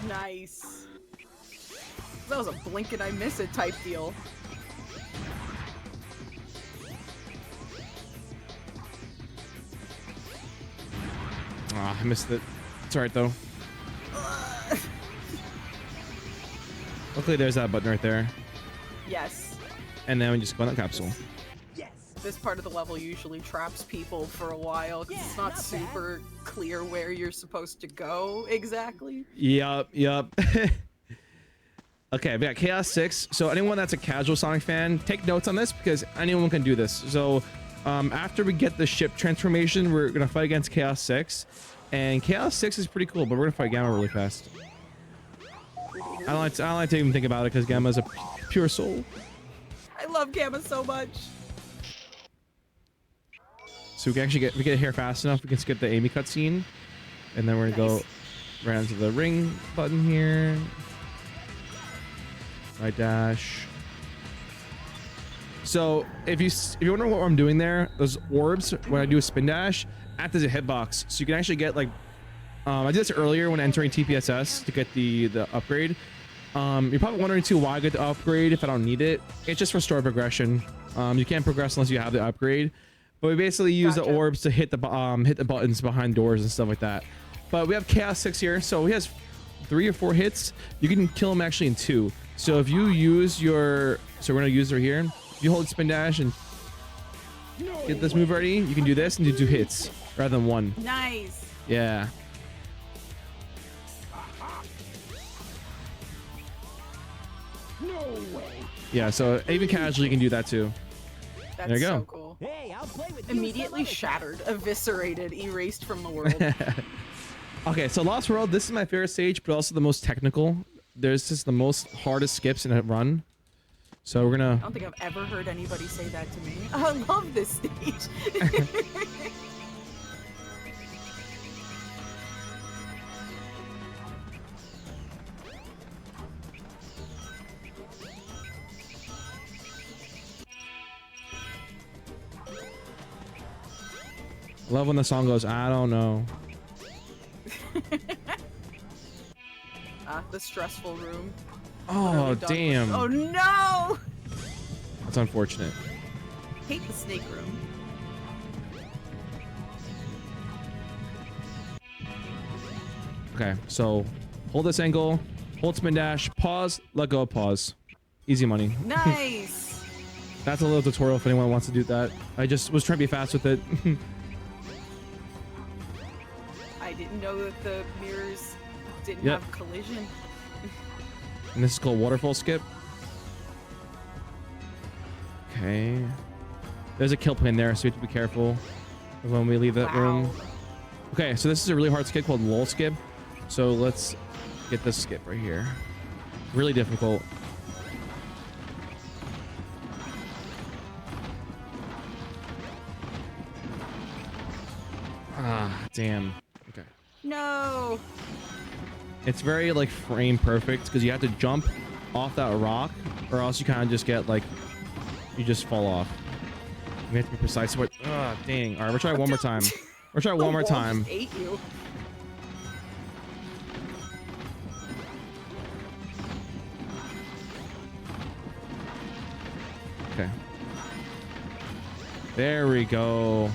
Nice. That was a blink and I miss it type deal. I missed it. It's alright though. Luckily there's that button right there. Yes. And then we just go in that capsule. This part of the level usually traps people for a while because it's not super clear where you're supposed to go exactly. Yup. Okay, we got Chaos 6. So anyone that's a casual Sonic fan, take notes on this because anyone can do this. So after we get the ship transformation, we're gonna fight against Chaos 6. And Chaos 6 is pretty cool, but we're gonna fight Gamma really fast. I don't like to even think about it because Gamma's a pure soul. I love Gamma so much. So we can actually get here fast enough. We can skip the Amy cutscene, and then we're gonna go right onto the ring button here. Right dash. So if you wonder what I'm doing there, those orbs when I do a spin dash act as a hitbox, so you can actually get like I did this earlier when entering TPSS to get the upgrade. You're probably wondering too why I get the upgrade if I don't need it. It's just for story progression. You can't progress unless you have the upgrade. But we basically use the orbs to hit the buttons behind doors and stuff like that. But we have Chaos 6 here, so he has 3 or 4 hits. You can kill him actually in 2. So if you use your, so we're gonna use her here. If you hold spin dash and get this move ready, you can do this and do 2 hits rather than 1. Nice. Yeah. No way. Yeah. So even casually, you can do that too. That's There you go. so cool. Hey, I'll play with you Immediately some other shattered, eviscerated, erased from the world. Okay, so Lost World, this is my favorite stage, but also the most technical. There's just the most hardest skips in a run. So we're I gonna. don't think I've ever heard anybody say that to me. I love this stage. Love when the song goes, I don't know. The stressful room. Oh, Literally done with- damn. Oh no! That's unfortunate. Hate the snake room. Okay, so hold this angle, hold spin dash, pause, let go, pause. Easy money. Nice! That's a little tutorial if anyone wants to do that. I just was trying to be fast with it. I didn't know that the mirrors didn't Yep. have collision. And this is called waterfall skip. Okay. There's a kill plane there, so we have to be careful when we leave that room. Okay, so this is a really hard skip called lull skip. So let's get this skip right here. Really difficult. Ah, damn. Okay. No! It's very like frame perfect because you have to jump off that rock or else you kind of just get like, you just fall off. We have to be precise. What? Ah, dang. All right, we'll try one more time. We'll try one more The wall time. just ate you. Okay. There we go.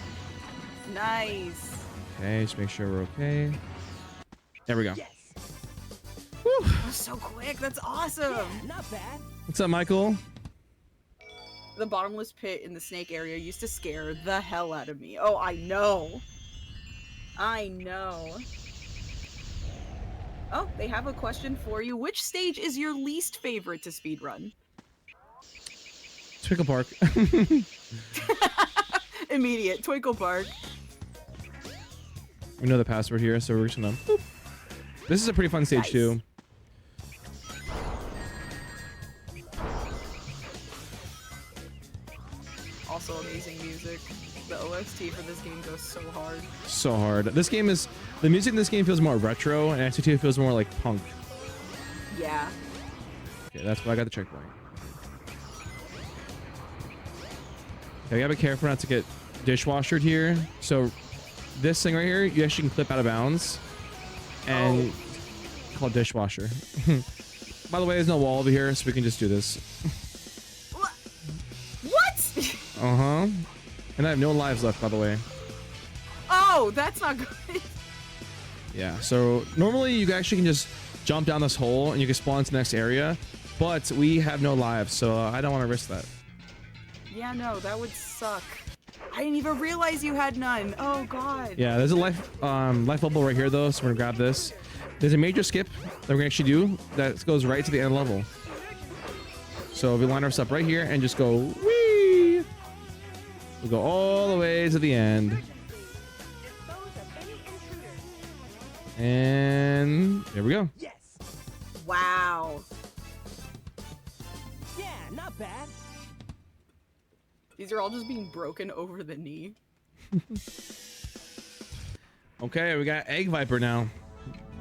Nice. Okay, just make sure we're okay. There we go. Yes. That was so quick. That's awesome. Not bad. What's up, Michael? The bottomless pit in the snake area used to scare the hell out of me. Oh, I know. I know. Oh, they have a question for you. Which stage is your least favorite to speedrun? Twinkle Park. Immediate. Twinkle Park. We know the password here, so we're just gonna. Boop. This is a pretty fun stage Nice. too. Also amazing music. The OST for this game goes so hard. So hard. This game is the music in this game feels more retro, and SC2 feels more like punk. Yeah. Okay, that's why I got the checkpoint. Okay, you gotta be careful not to get dishwashered here. So this thing right here, you actually can clip out of bounds and call it dishwasher. By the way, there's no wall over here, so we can just do this. What? Uh-huh. And I have no lives left, by the way. Oh, that's not good. Yeah, so normally you actually can just jump down this hole and you can spawn into the next area, but we have no lives, so I don't want to risk that. Yeah, no, that would suck. I didn't even realize you had none. Oh god. Yeah, there's a life bubble right here though, so we're gonna grab this. There's a major skip that we're gonna actually do that goes right to the end level. So we line ourselves up right here and just go whee. We go all the way to the end. And there we go. Yes. Wow. Yeah, not bad. These are all just being broken over the knee. Okay, we got Egg Viper now.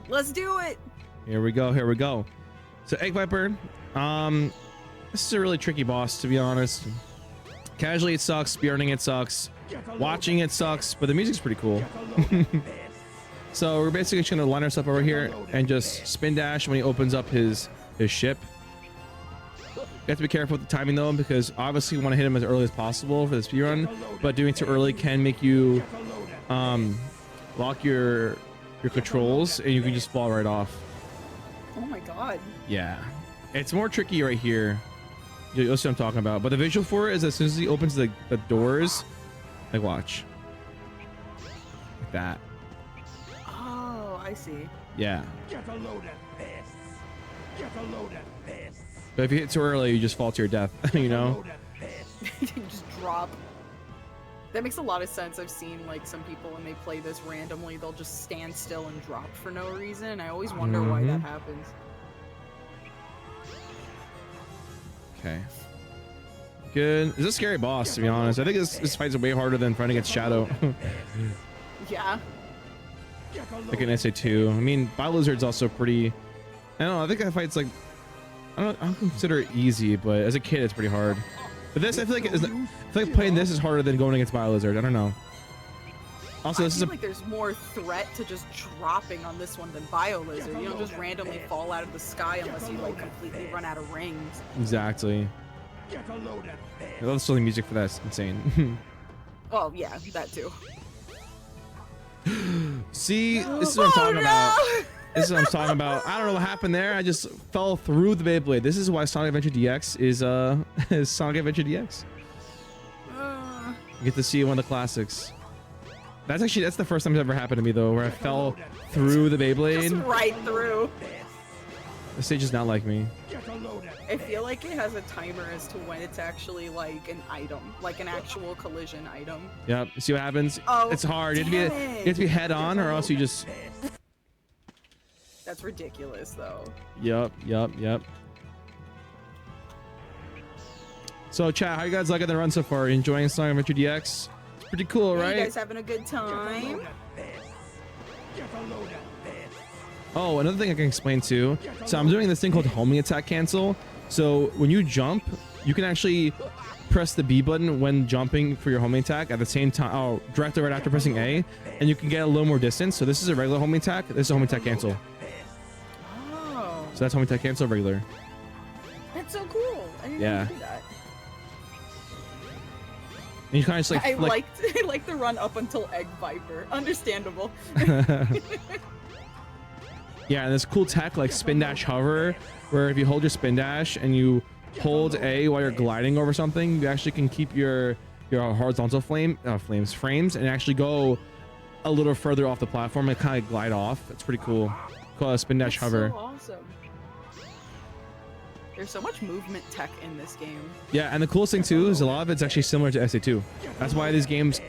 Let's do it. Here we go. Here we go. So Egg Viper, this is a really tricky boss, to be honest. Casually it sucks, spearrunning it sucks, watching it sucks, but the music's pretty cool. So we're basically just gonna line ourselves over here and just spin dash when he opens up his ship. You have to be careful with the timing though, because obviously you want to hit him as early as possible for the speedrun, but doing it too early can make you lock your controls and you can just fall right off. Oh my god. Yeah, it's more tricky right here. You'll see what I'm talking about. But the visual for it is as soon as he opens the doors, like watch. Like that. Oh, I see. Yeah. Get a load of this. Get a load of this. But if you hit too early, you just fall to your death, you know? You just drop. That makes a lot of sense. I've seen like some people when they play this randomly, they'll just stand still and drop for no reason. I always wonder why that happens. Okay. Good. It's a scary boss, to be honest. I think this fight's way harder than fighting against Shadow. Yeah. Like an SA2. I mean, Bio-Lizard's also pretty... I don't know, I think that fight's like... I don't consider it easy, but as a kid, it's pretty hard. But this, I feel like playing this is harder than going against Bio-Lizard. I don't know. Also, this is like there's more threat to just dropping on this one than Bio-Lizard. You don't just randomly fall out of the sky unless you like completely run out of rings. Exactly. I love the music for that. It's insane. Well, yeah, that too. See, this is what I'm talking about. This is what I'm talking about. I don't know what happened there. I just fell through the Beyblade. This is why Sonic Adventure DX is Sonic Adventure DX. You get to see one of the classics. That's the first time it's ever happened to me though, where I fell through the Beyblade. Just right through. The stage is not like me. I feel like it has a timer as to when it's actually like an item, like an actual collision item. Yep. See what happens? Oh, it's hard. You have to be head on, or else you just. That's ridiculous, though. Yep. So, chat, how you guys liking the run so far? Enjoying Sonic Adventure DX? It's pretty cool, right? You guys having a good time? Oh, another thing I can explain too. So I'm doing this thing called homing attack cancel. So when you jump, you can actually press the B button when jumping for your homing attack at the same time. Oh, directly right after pressing A, and you can get a little more distance. So this is a regular homing attack. This is a homing attack cancel. Oh. So that's homing attack cancel regular. That's so cool. I didn't Yeah. know you could do that. And you kind of just like. I liked the run up until Egg Viper. Understandable. Yeah, and this cool tech like spin dash hover, where if you hold your spin dash and you hold A while you're gliding over something, you actually can keep your horizontal frames and actually go a little further off the platform and kind of glide off. That's pretty cool. Called a spin dash hover. So awesome. There's so much movement tech in this game. Yeah, and the coolest thing too is a lot of it's actually similar to SA2. That's why these games.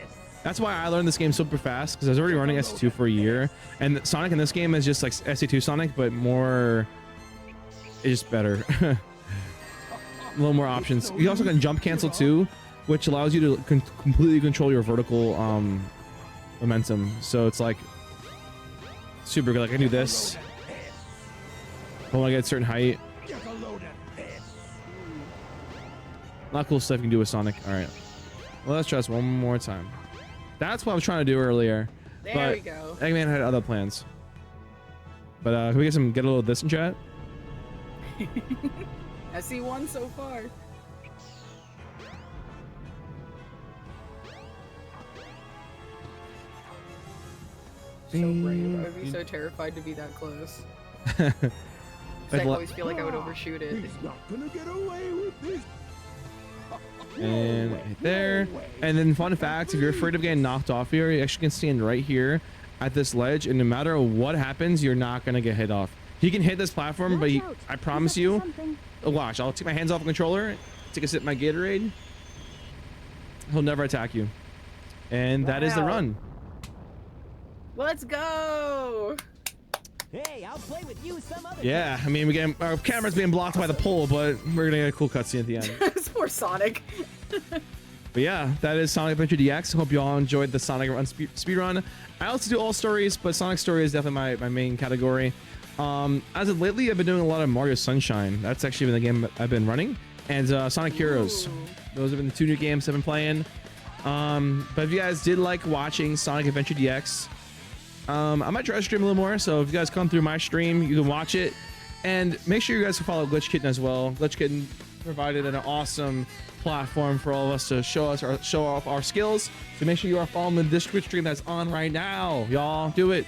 That's why I learned this game super fast, because I was already running SA2 for a year, and Sonic in this game is just like SA2 Sonic, but more. It's just better. A little more options. You also can jump cancel too, which allows you to completely control your vertical momentum. So it's like super good. Like I can do this when I get a certain height. A lot of cool stuff you can do with Sonic. All right. Well, let's try this one more time. That's what I was trying to do earlier. There but we go. Eggman had other plans. But can we get a little of this in chat? I see one so far. So brave. I would be so terrified to be that close. I always feel like I would overshoot it. He's not gonna get away with this. And right there. And then fun fact, if you're afraid of getting knocked off here, you actually can stand right here at this ledge, and no matter what happens, you're not gonna get hit off. He can hit this platform, but I promise you, watch, I'll take my hands off the controller, take a sip of my Gatorade. He'll never attack you. And that is the run. Let's go! Hey, I'll play with you some other Yeah, I mean, our camera's being blocked by the pole, but we're gonna get a cool cutscene at the end. It's poor Sonic. But yeah, that is Sonic Adventure DX. Hope you all enjoyed the Sonic Run speedrun. I also do all stories, but Sonic Story is definitely my main category. As of lately, I've been doing a lot of Mario Sunshine. That's actually been the game I've been running. And Sonic Heroes. Those have been the 2 new games I've been playing. But if you guys did like watching Sonic Adventure DX, I might try to stream a little more. So if you guys come through my stream, you can watch it. And make sure you guys can follow Glitch Kitten as well. Glitch Kitten provided an awesome platform for all of us to show off our skills. So make sure you are following this Twitch stream that's on right now. Y'all do it.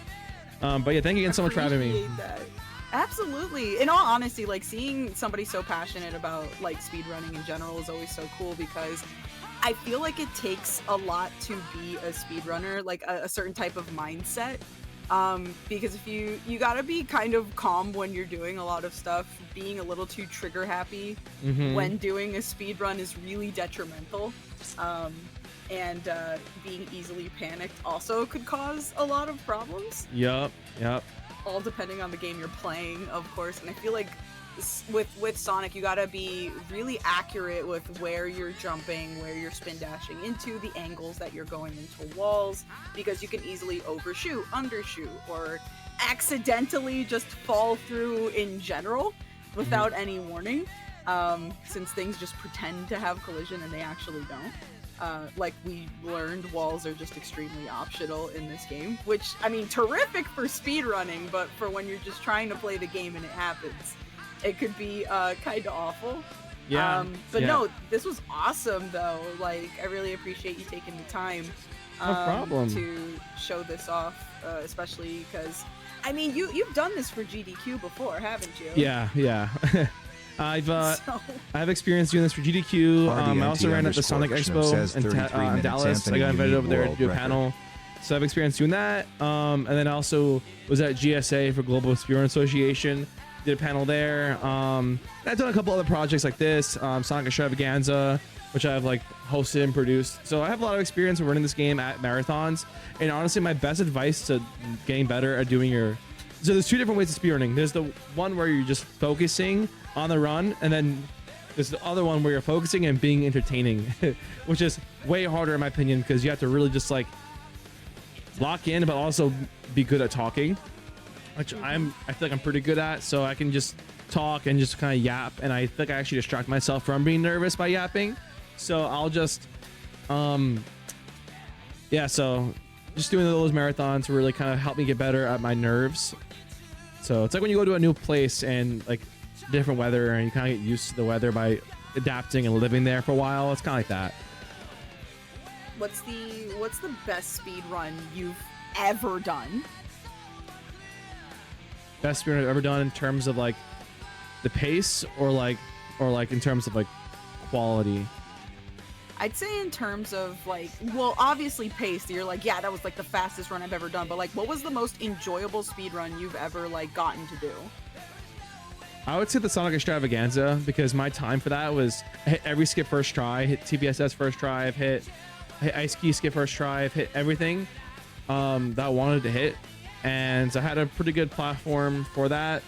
But yeah, thank you again so much for having me. That. Absolutely. In all honesty, like seeing somebody so passionate about like speedrunning in general is always so cool, because I feel like it takes a lot to be a speedrunner, like a certain type of mindset. Because if you gotta be kind of calm when you're doing a lot of stuff. Being a little too trigger happy when doing a speed run is really detrimental. And being easily panicked also could cause a lot of problems. Yep. All depending on the game you're playing, of course. And I feel like with Sonic, you gotta be really accurate with where you're jumping, where you're spin dashing into, the angles that you're going into walls, because you can easily overshoot, undershoot, or accidentally just fall through in general without any warning, since things just pretend to have collision and they actually don't. Like we learned, walls are just extremely optional in this game, which, I mean, terrific for speedrunning, but for when you're just trying to play the game and it happens, it could be kind of awful. Yeah. But no, this was awesome though. Like, I really appreciate you taking the time No problem. to show this off, especially because, I mean, you've done this for GDQ before, haven't you? Yeah. I have experience doing this for GDQ. I also ran at the Sonic Expo in Dallas. I got invited over there to do a panel. So I've experienced doing that. And then I also was at GSA for Global Speedrun Association. Did a panel there. I've done a couple other projects like this, Sonic Extravaganza, which I've like hosted and produced. So I have a lot of experience with running this game at marathons. And honestly, my best advice to getting better at doing so there's 2 different ways of speedrunning. There's the one where you're just focusing on the run, and then there's the other one where you're focusing and being entertaining, which is way harder in my opinion, because you have to really just like lock in, but also be good at talking, which I feel like I'm pretty good at. So I can just talk and just kind of yap, and I think I actually distract myself from being nervous by yapping. So I'll just so just doing those marathons really kind of help me get better at my nerves. So it's like when you go to a new place and like different weather, and you kind of get used to the weather by adapting and living there for a while. It's kind of like that. What's the best speed run you've ever done? Best speedrun I've ever done in terms of like the pace, or like in terms of like quality? I'd say in terms of like, well, obviously pace. You're like, yeah, that was like the fastest run I've ever done. But like, what was the most enjoyable speed run you've ever like gotten to do? I would say the Sonic Extravaganza, because my time for that was I hit every skip first try, hit TBSS first try, I've hit Ice Ski skip first try, I've hit everything that I wanted to hit, and I had a pretty good platform for that.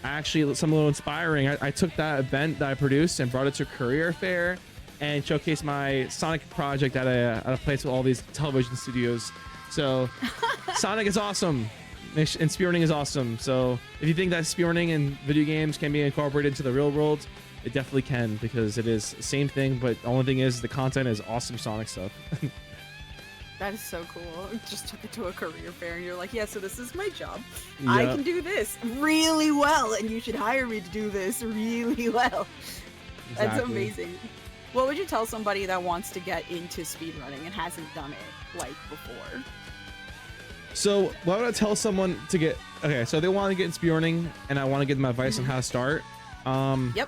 Actually, some a little inspiring. I took that event that I produced and brought it to a career fair and showcased my Sonic project at a place with all these television studios. So Sonic is awesome. And speedrunning is awesome. So if you think that speedrunning in video games can be incorporated into the real world, it definitely can, because it is the same thing, but the only thing is the content is awesome Sonic stuff. That is so cool. Just took it to a career fair and you're like, yeah, so this is my job. I can do this really well, and you should hire me to do this really well. That's amazing. What would you tell somebody that wants to get into speedrunning and hasn't done it like before? So what would I tell someone to get? Okay, so they want to get in speedrunning, and I want to give them advice on how to start. Yep.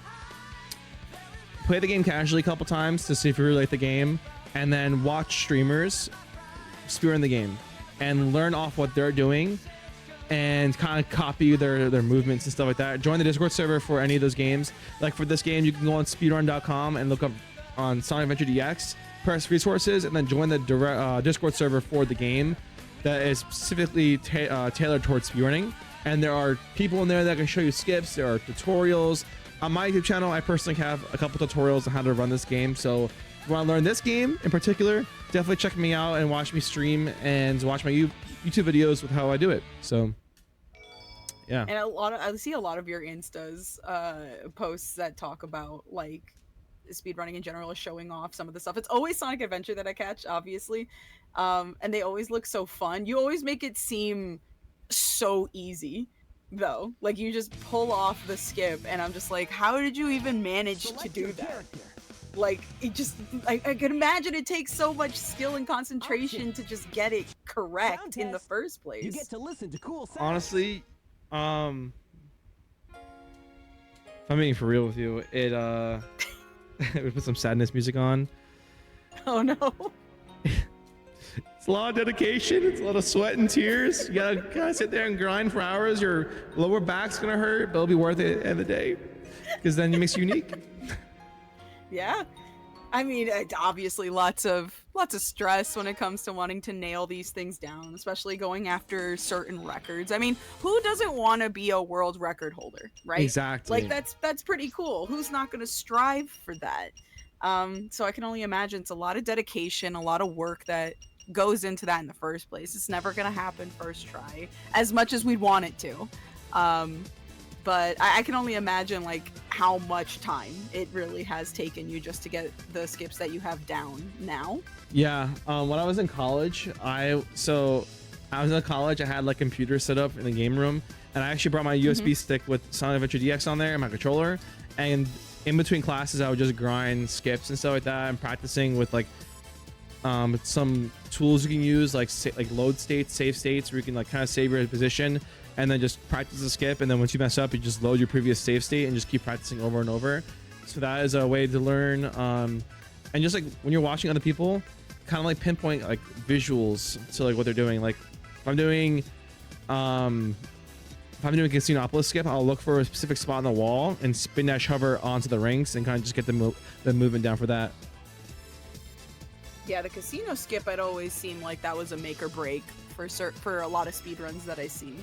Play the game casually a couple times to see if you really like the game, and then watch streamers speedrun the game and learn off what they're doing and kind of copy their movements and stuff like that. Join the Discord server for any of those games. Like for this game, you can go on speedrun.com and look up on Sonic Adventure DX, press resources, and then join the Discord server for the game that is specifically tailored towards speedrunning. And there are people in there that can show you skips. There are tutorials. On my YouTube channel, I personally have a couple tutorials on how to run this game. So if you want to learn this game in particular, definitely check me out and watch me stream and watch my YouTube videos with how I do it. So yeah. And I see a lot of your Instas posts that talk about like speedrunning in general, is showing off some of the stuff. It's always Sonic Adventure that I catch, obviously. And they always look so fun. You always make it seem so easy though. Like you just pull off the skip and I'm just like, how did you even manage to do that? Like it just, I can imagine it takes so much skill and concentration to just get it correct in the first place. You get to listen to cool sounds. Honestly, if I'm being for real with you, it we put some sadness music on. Oh no. It's a lot of dedication. It's a lot of sweat and tears. You gotta sit there and grind for hours. Your lower back's gonna hurt, but it'll be worth it at the end of the day, because then it makes you unique. Yeah, I mean, obviously lots of stress when it comes to wanting to nail these things down, especially going after certain records. I mean, who doesn't want to be a world record holder, right? Exactly. Like that's pretty cool. Who's not going to strive for that? So I can only imagine it's a lot of dedication, a lot of work that goes into that in the first place. It's never going to happen first try, as much as we'd want it to. But I can only imagine like how much time it really has taken you just to get the skips that you have down now. Yeah. When I was in college, I had like computer set up in the game room, and I actually brought my USB stick with Sonic Adventure DX on there and my controller. And in between classes, I would just grind skips and stuff like that, and practicing with like some tools you can use, like load states, save states, where you can like kind of save your position and then just practice the skip. And then once you mess up, you just load your previous save state and just keep practicing over and over. So that is a way to learn. And just like when you're watching other people, kind of like pinpoint like visuals to like what they're doing. Like if I'm doing Casinopolis skip, I'll look for a specific spot on the wall and spin dash hover onto the rings and kind of just get the movement down for that. Yeah, the casino skip, I'd always seem like that was a make or break for a lot of speedruns that I see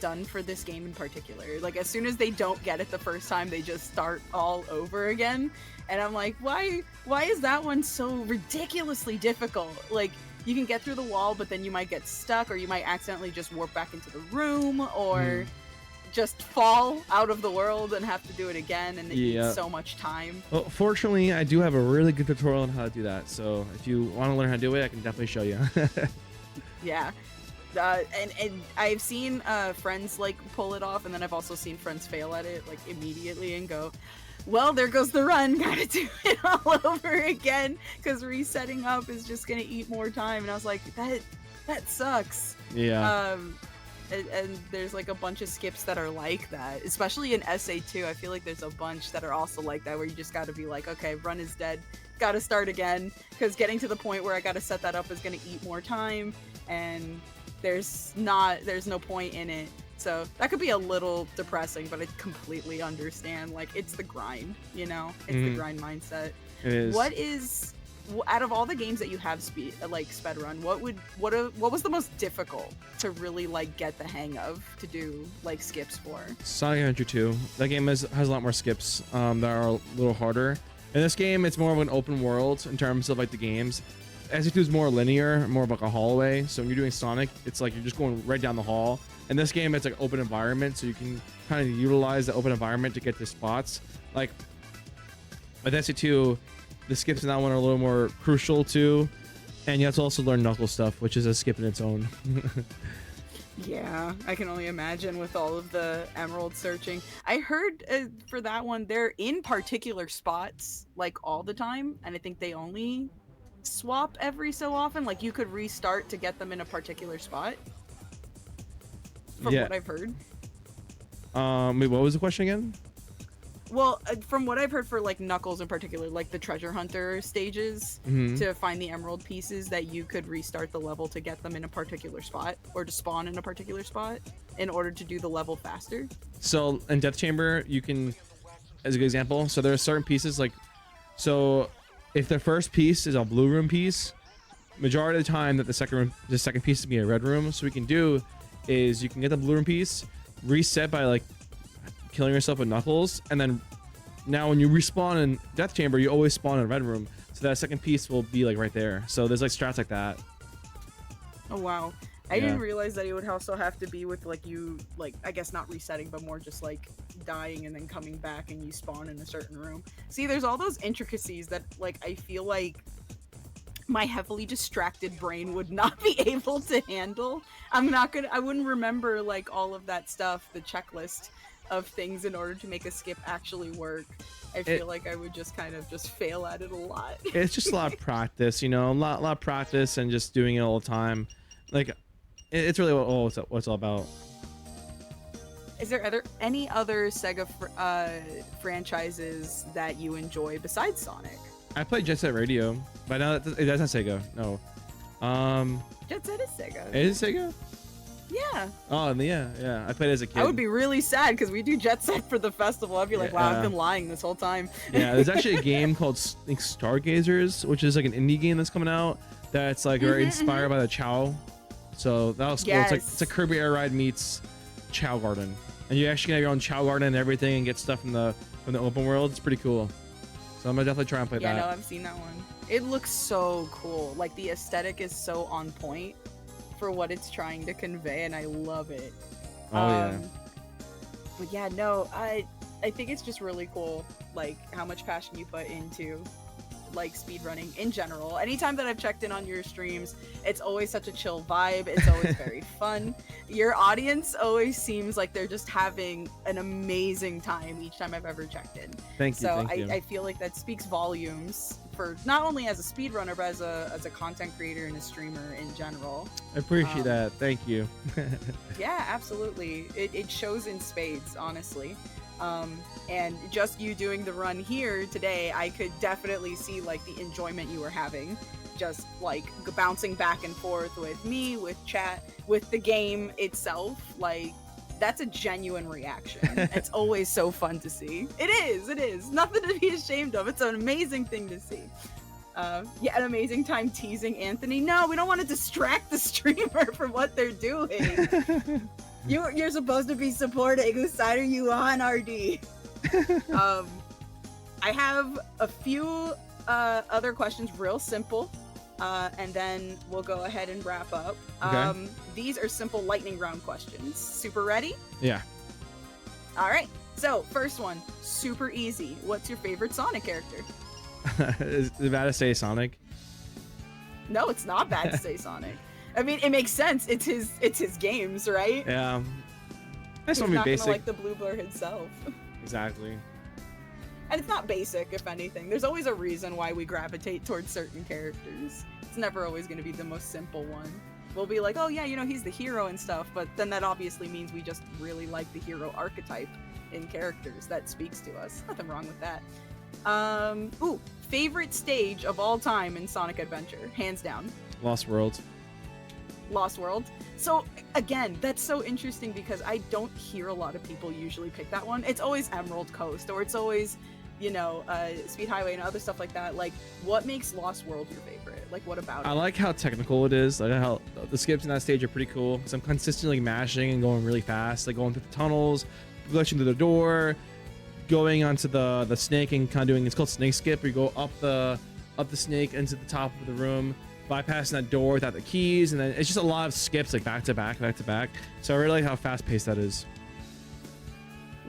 done for this game in particular. Like as soon as they don't get it the first time, they just start all over again. And I'm like, why is that one so ridiculously difficult? Like you can get through the wall, but then you might get stuck, or you might accidentally just warp back into the room, or just fall out of the world and have to do it again, and it needs so much time. Well, fortunately, I do have a really good tutorial on how to do that. So if you want to learn how to do it, I can definitely show you. Yeah. And I've seen friends like pull it off, and then I've also seen friends fail at it like immediately and go, well, there goes the run, gotta do it all over again, because resetting up is just gonna eat more time. And I was like, that sucks. Yeah. And there's like a bunch of skips that are like that, especially in SA2. I feel like there's a bunch that are also like that, where you just gotta be like, okay, run is dead, gotta start again, because getting to the point where I gotta set that up is gonna eat more time, and there's no point in it. So that could be a little depressing, but I completely understand. Like, it's the grind, you know? It's the grind mindset. It is. What is, out of all the games that you have sped run, what was the most difficult to really like get the hang of to do like skips for? Sonic Adventure 2. That game has a lot more skips that are a little harder. In this game, it's more of an open world in terms of like the games. SE2 is more linear, more of like a hallway. So when you're doing Sonic, it's like you're just going right down the hall. In this game, it's like open environment, so you can kind of utilize the open environment to get to spots. Like But Destiny 2, the skips in that one are a little more crucial too, and you have to also learn knuckle stuff, which is a skip in its own. Yeah, I can only imagine with all of the emerald searching. I heard for that one, they're in particular spots like all the time, and I think they only swap every so often. Like you could restart to get them in a particular spot. From what I've heard. Wait, what was the question again? Well, from what I've heard for like Knuckles in particular, like the treasure hunter stages, to find the emerald pieces, that you could restart the level to get them in a particular spot or to spawn in a particular spot in order to do the level faster. So in Death Chamber, you can, as a good example, so there are certain pieces like, so if the first piece is a blue room piece, majority of the time that the second piece is gonna be a red room. So what we can do is you can get the blue room piece, reset by like killing yourself with Knuckles, and then now when you respawn in Death Chamber, you always spawn in a red room, so that second piece will be like right there. So there's like strats like that. Oh wow, I didn't realize that it would also have to be with like you, like I guess not resetting, but more just like dying and then coming back and you spawn in a certain room. See, there's all those intricacies that like I feel like my heavily distracted brain would not be able to handle. I wouldn't remember like all of that stuff, the checklist of things in order to make a skip actually work. I feel like I would just kind of just fail at it a lot. It's just a lot of practice, you know, a lot of practice and just doing it all the time. Like it's really what it's all about. Is there any other Sega franchises that you enjoy besides Sonic? I played Jet Set Radio, but now that's not Sega. No. Jet Set is Sega. It is Sega? Yeah. Oh, yeah. I played as a kid. I would be really sad because we do Jet Set for the festival. I'd be like, wow, I've been lying this whole time. Yeah, there's actually a game called I think Stargazers, which is like an indie game that's coming out that's like very inspired by the Chow. So that was cool. Yes. It's like Kirby Air Ride meets Chow Garden, and you actually have your own Chow Garden and everything, and get stuff from the open world. It's pretty cool. So I'm gonna definitely try and play that. Yeah, no, I've seen that one. It looks so cool. Like the aesthetic is so on point for what it's trying to convey, and I love it. Oh yeah. But yeah, no, I think it's just really cool, like how much passion you put into like speedrunning in general. Anytime that I've checked in on your streams, it's always such a chill vibe. It's always very fun. Your audience always seems like they're just having an amazing time each time I've ever checked in. Thank you. So I feel like that speaks volumes for not only as a speedrunner, but as a content creator and a streamer in general. I appreciate that. Thank you. Yeah, absolutely. It shows in spades, honestly. And just you doing the run here today, I could definitely see like the enjoyment you were having, just like bouncing back and forth with me, with chat, with the game itself. Like that's a genuine reaction. It's always so fun to see. It is nothing to be ashamed of. It's an amazing thing to see. Yeah, an amazing time teasing Anthony. No, we don't want to distract the streamer from what they're doing. You're supposed to be supporting. Whose side are you on, RD? I have a few other questions, real simple, and then we'll go ahead and wrap up. Okay. These are simple lightning round questions. Super ready? Yeah. All right. So, first one, super easy. What's your favorite Sonic character? Is it bad to say Sonic? No, it's not bad to say Sonic. I mean, it makes sense. It's his games, right? Yeah. I just He's want to not be basic. gonna like the Blue Blur himself. Exactly. And it's not basic, if anything. There's always a reason why we gravitate towards certain characters. It's never always going to be the most simple one. We'll be like, oh yeah, you know, he's the hero and stuff, but then that obviously means we just really like the hero archetype in characters. That speaks to us. Nothing wrong with that. Ooh, favorite stage of all time in Sonic Adventure, hands down. Lost World. Lost World. So again, that's so interesting because I don't hear a lot of people usually pick that one. It's always Emerald Coast, or it's always, you know, Speed Highway and other stuff like that. Like, what makes Lost World your favorite? Like, what about it? I like how technical it is. Like how the skips in that stage are pretty cool because I'm consistently mashing and going really fast, like going through the tunnels, glitching through the door, going onto the snake and kind of doing, it's called snake skip, where you go up the snake into the top of the room, bypassing that door without the keys, and then it's just a lot of skips, like back to back. So I really like how fast paced that is.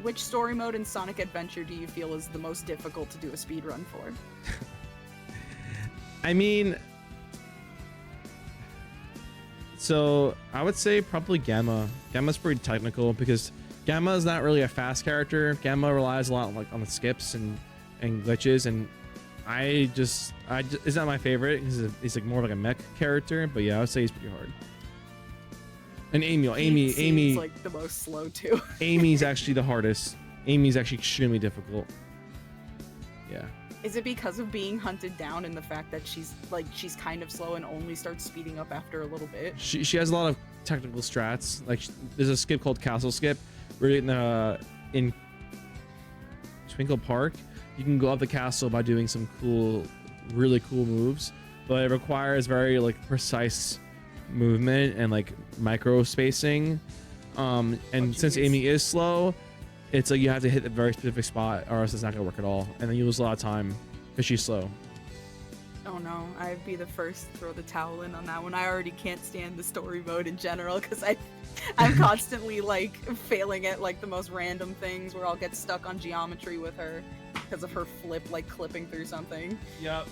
which story mode in Sonic Adventure do you feel is the most difficult to do a speed run for? I mean, so I would say probably Gamma. Gamma's pretty technical because Gamma is not really a fast character. Gamma relies a lot like on the skips and glitches, and I just it's not my favorite. He's like more like a mech character, but yeah, I would say he's pretty hard. And Amy seems like the most slow too. Amy's actually the hardest. Amy's actually extremely difficult. Yeah. Is it because of being hunted down and the fact that she's kind of slow and only starts speeding up after a little bit? She has a lot of technical strats. Like there's a skip called Castle Skip. Where in Twinkle Park, you can go up the castle by doing some really cool moves, but it requires very like precise movement and like micro spacing. Since Amy is slow, it's like you have to hit a very specific spot or else it's not gonna work at all, and then you lose a lot of time because she's slow. Oh no, I'd be the first to throw the towel in on that one. I already can't stand the story mode in general because I'm constantly like failing at like the most random things where I'll get stuck on geometry with her because of her flip like clipping through something. Yep.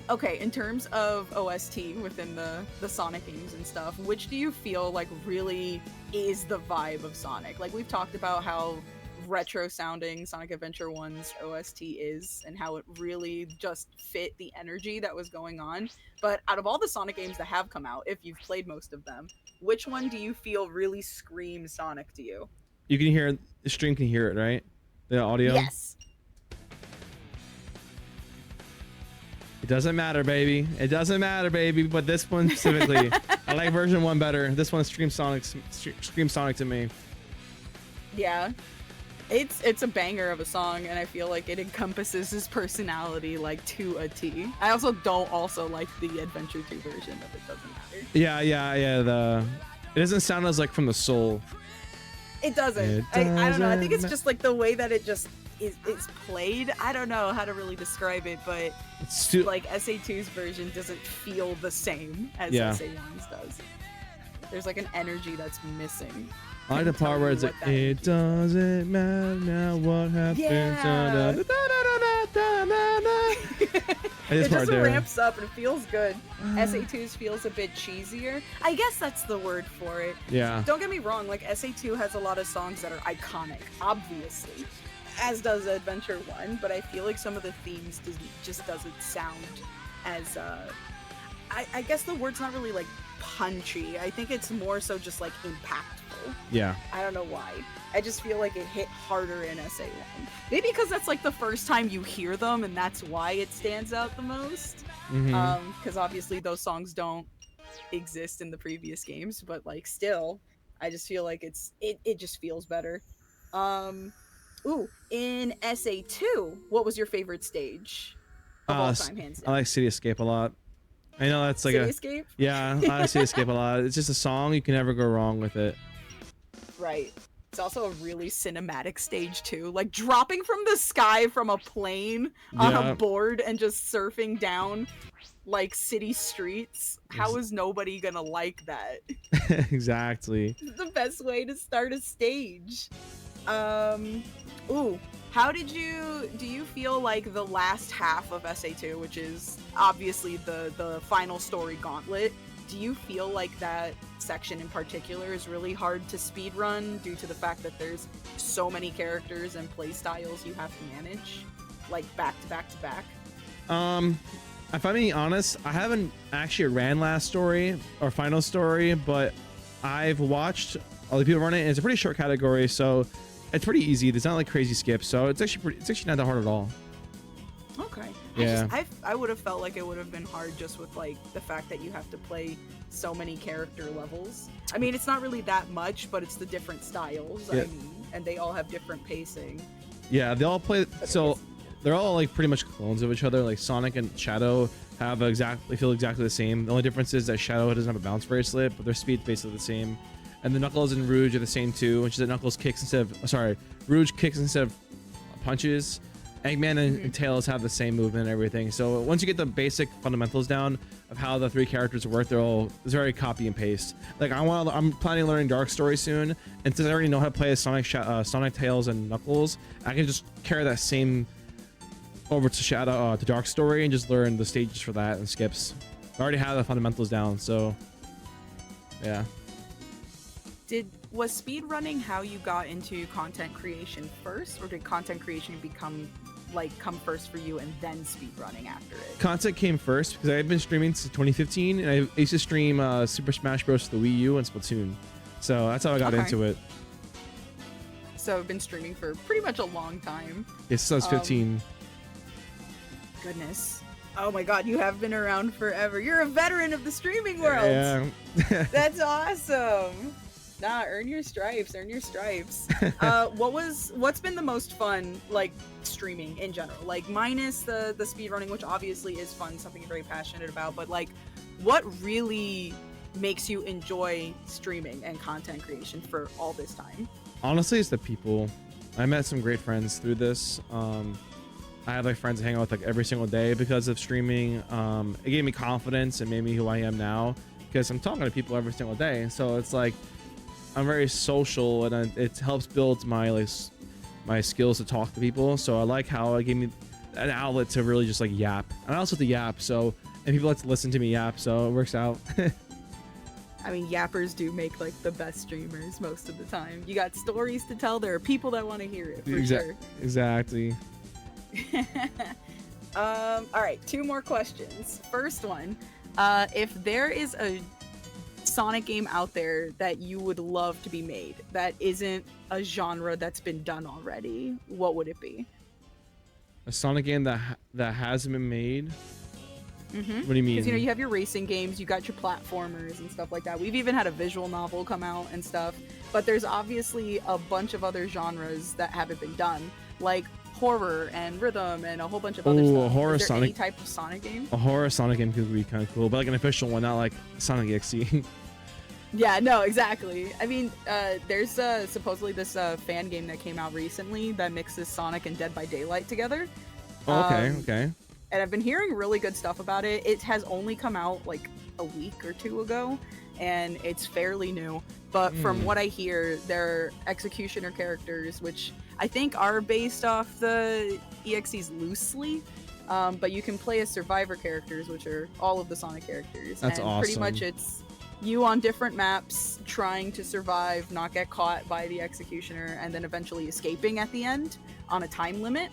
Okay, in terms of OST within the Sonic games and stuff, which do you feel like really is the vibe of Sonic? Like we've talked about how retro sounding Sonic Adventure 1's OST is and how it really just fit the energy that was going on. But out of all the Sonic games that have come out, if you've played most of them, which one do you feel really screams Sonic to you? You can hear the stream can hear it, right? The audio. Yes. It doesn't matter, baby. It doesn't matter, baby. But this one specifically, I like version 1 better. This one screams Sonic to me. Yeah. It's a banger of a song, and I feel like it encompasses his personality like to a T. I also don't like the Adventure 2 version of It Doesn't Matter. Yeah. It doesn't sound as like from the soul. It doesn't. I don't know. I think it's just like the way that it just is played. I don't know how to really describe it, but like SA2's version doesn't feel the same as SA1's does. There's like an energy that's missing. I like the part where it's like, it doesn't matter now what happens. Yeah. It just ramps up and it feels good. SA2's feels a bit cheesier. I guess that's the word for it. Yeah. Don't get me wrong, like SA2 has a lot of songs that are iconic, obviously, as does Adventure 1, but I feel like some of the themes just doesn't sound as, I guess the word's not really like punchy. I think it's more so just like impactful. Yeah. I don't know why. I just feel like it hit harder in SA1. Maybe because that's like the first time you hear them and that's why it stands out the most. Because obviously those songs don't exist in the previous games, but like still, I just feel like it just feels better. Ooh, in SA2, what was your favorite stage of all time, hands down? I like City Escape a lot. I know that's like City Escape? Yeah, I like City Escape a lot. It's just a song, you can never go wrong with it. Right. It's also a really cinematic stage too. Like dropping from the sky from a plane on a board and just surfing down like city streets. How is nobody gonna like that? Exactly. It's the best way to start a stage. Ooh, how do you feel like the last half of SA2, which is obviously the final story gauntlet, do you feel like that section in particular is really hard to speedrun due to the fact that there's so many characters and play styles you have to manage, like back to back to back? If I'm being honest, I haven't actually ran last story or final story, but I've watched other people run it, and it's a pretty short category, so it's pretty easy. There's not like crazy skips, so it's actually not that hard at all. Okay. Yeah. I would have felt like it would have been hard just with like the fact that you have to play so many character levels. I mean, it's not really that much, but it's the different styles. Yeah. I mean, and they all have different pacing. Yeah, they all play. So they're all like pretty much clones of each other. Like Sonic and Shadow feel exactly the same. The only difference is that Shadow doesn't have a bounce bracelet, but their speed's basically the same. And the Knuckles and Rouge are the same too, which is that Rouge kicks instead of punches. Eggman and Tails have the same movement and everything. So once you get the basic fundamentals down of how the 3 characters work, it's very copy and paste. Like I'm planning on learning Dark Story soon, and since I already know how to play as Sonic, Tails, and Knuckles, I can just carry that same over to Dark Story and just learn the stages for that and skips. I already have the fundamentals down, so yeah. Was speedrunning how you got into content creation first, or did content creation come first for you and then speedrunning after it? Content came first because I've been streaming since 2015, and I used to stream Super Smash Bros. For the Wii U and Splatoon. So that's how I got into it. So I've been streaming for pretty much a long time. Yes, since I was 15. Goodness. Oh my god, you have been around forever. You're a veteran of the streaming world. Yeah. That's awesome. Nah, earn your stripes, earn your stripes. What's been the most fun, like, streaming in general? Like, minus the speedrunning, which obviously is fun, something you're very passionate about, but like, what really makes you enjoy streaming and content creation for all this time? Honestly, it's the people. I met some great friends through this. I have like friends to hang out with like every single day because of streaming. It gave me confidence and made me who I am now because I'm talking to people every single day. So it's like I'm very social, and it helps build my skills to talk to people. So I like how it gave me an outlet to really just like yap. And I also have to yap, so and people like to listen to me yap, so it works out. I mean, yappers do make like the best streamers most of the time. You got stories to tell. There are people that want to hear it for sure. Exactly. All right, 2 more questions. First one, if there is a Sonic game out there that you would love to be made that isn't a genre that's been done already, what would it be? A Sonic game that hasn't been made? What do you mean? Because you have your racing games, you got your platformers and stuff like that. We've even had a visual novel come out and stuff, but there's obviously a bunch of other genres that haven't been done, like horror and rhythm and a whole bunch of other stuff. A horror Is there Sonic, any type of Sonic game? A horror Sonic game could be kind of cool, but like an official one, not like Sonic EXE. Yeah, no, exactly. I mean, there's supposedly this fan game that came out recently that mixes Sonic and Dead by Daylight together. Okay. And I've been hearing really good stuff about it. It has only come out like a week or 2 ago, and it's fairly new. But from what I hear, they're executioner characters, which I think are based off the EXEs loosely. But you can play as survivor characters, which are all of the Sonic characters. That's awesome. Pretty much it's you on different maps trying to survive, not get caught by the executioner, and then eventually escaping at the end on a time limit.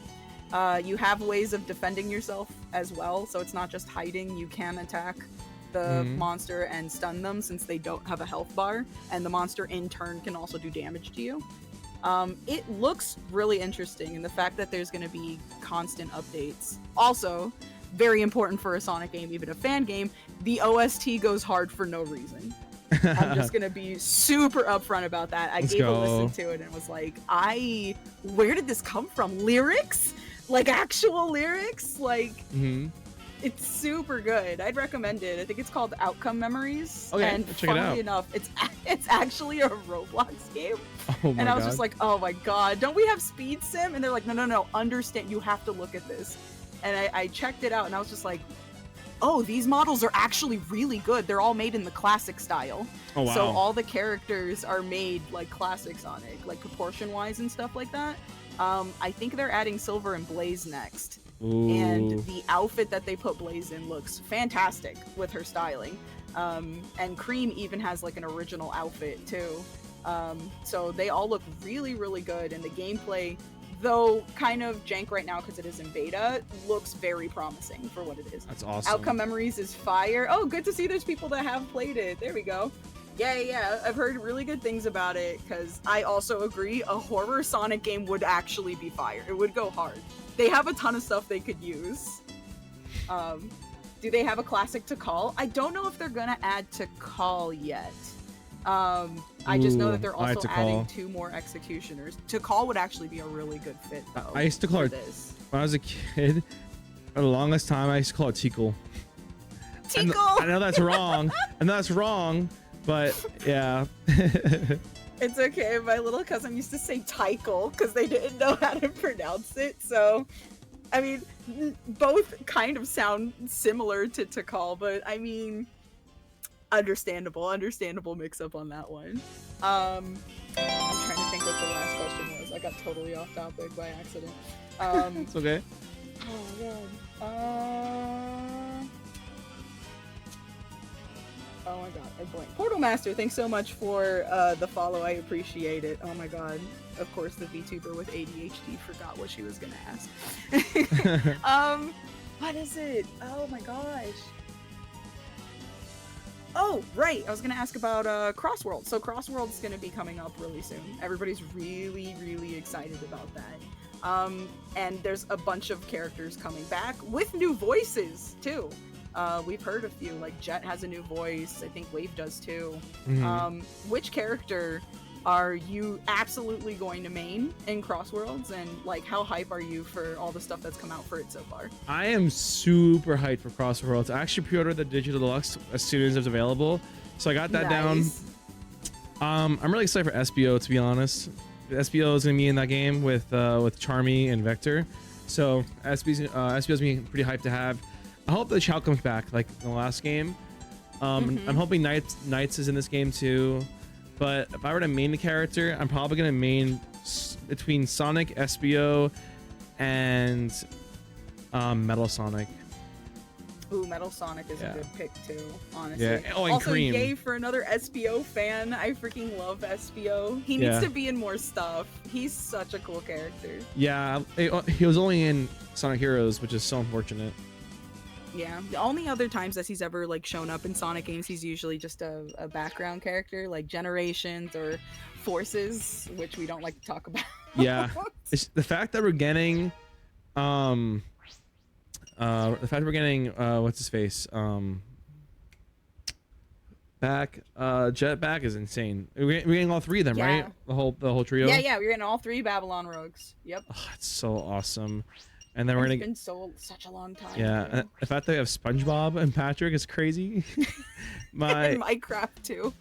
You have ways of defending yourself as well, so it's not just hiding. You can attack the monster and stun them since they don't have a health bar, and the monster in turn can also do damage to you. It looks really interesting, and the fact that there's going to be constant updates. Also, very important for a Sonic game, even a fan game, the OST goes hard for no reason. I'm just gonna be super upfront about that. I gave a listen to it and was like, where did this come from? Lyrics? Like actual lyrics? Like, it's super good. I'd recommend it. I think it's called Outcome Memories. Okay, and check it out. funnily enough, it's actually a Roblox game. Oh my and I was God. just like, oh my god, don't we have Speed Sim? And they're like, no, understand, you have to look at this. And I checked it out and I was just like, oh, these models are actually really good. They're all made in the classic style. Oh, wow. So all the characters are made like classic Sonic, like proportion-wise and stuff like that. I think they're adding Silver and Blaze next. Ooh. And the outfit that they put Blaze in looks fantastic with her styling. And Cream even has like an original outfit too. So they all look really, really good. And the gameplay, though kind of jank right now because it is in beta, looks very promising for what it is. That's awesome. Outcome Memories is fire. Oh, good to see there's people that have played it. There we go. Yeah. I've heard really good things about it because I also agree a horror Sonic game would actually be fire. It would go hard. They have a ton of stuff they could use. Do they have a classic to call? I don't know if they're gonna add to call yet. I just know that they're also adding 2 more executioners. To call would actually be a really good fit, though. I used to call her, when I was a kid, for the longest time, I used to call it Tickle. Tickle! I know that's wrong. But yeah. It's okay. My little cousin used to say Tykel because they didn't know how to pronounce it. So I mean, both kind of sound similar to Tikal, but I mean, understandable mix-up on that one. I'm trying to think what the last question was. I got totally off topic by accident. It's okay. Oh my god. Oh my god, I blanked. Portal Master, thanks so much for the follow. I appreciate it. Oh my god. Of course, the VTuber with ADHD forgot what she was gonna ask. What is it? Oh my gosh. Oh, right. I was gonna ask about Crossworld. So Crossworld's gonna be coming up really soon. Everybody's really excited about that. And there's a bunch of characters coming back with new voices too. We've heard a few, like Jet has a new voice. I think Wave does too. Mhm. Which character are you absolutely going to main in Crossworlds, and like how hype are you for all the stuff that's come out for it so far? I am super hyped for Crossworlds. I actually pre-ordered the digital deluxe as soon as it was available, so I got that down. I'm really excited for SBO, to be honest. SBO is gonna be in that game with Charmy and Vector, so SBO's being pretty hyped to have. I hope the Chow comes back like in the last game. I'm hoping Knights is in this game too. But if I were to main the character, I'm probably gonna main between Sonic, SBO, and Metal Sonic. Ooh, Metal Sonic is a good pick too, honestly. Yeah. Oh, and also, Cream. yay for another SBO fan. I freaking love SBO. He needs to be in more stuff. He's such a cool character. Yeah, he was only in Sonic Heroes, which is so unfortunate. Yeah, the only other times that he's ever like shown up in Sonic games, he's usually just a background character, like Generations or Forces, which we don't like to talk about. Yeah, it's the fact that we're getting, what's his face, Jet back is insane. We're getting all three of them, right? The whole trio. Yeah, we're getting all three Babylon Rogues. Yep. Oh, it's so awesome. And then we're gonna. It's been such a long time. Yeah, the fact that we have SpongeBob and Patrick is crazy. And Minecraft too.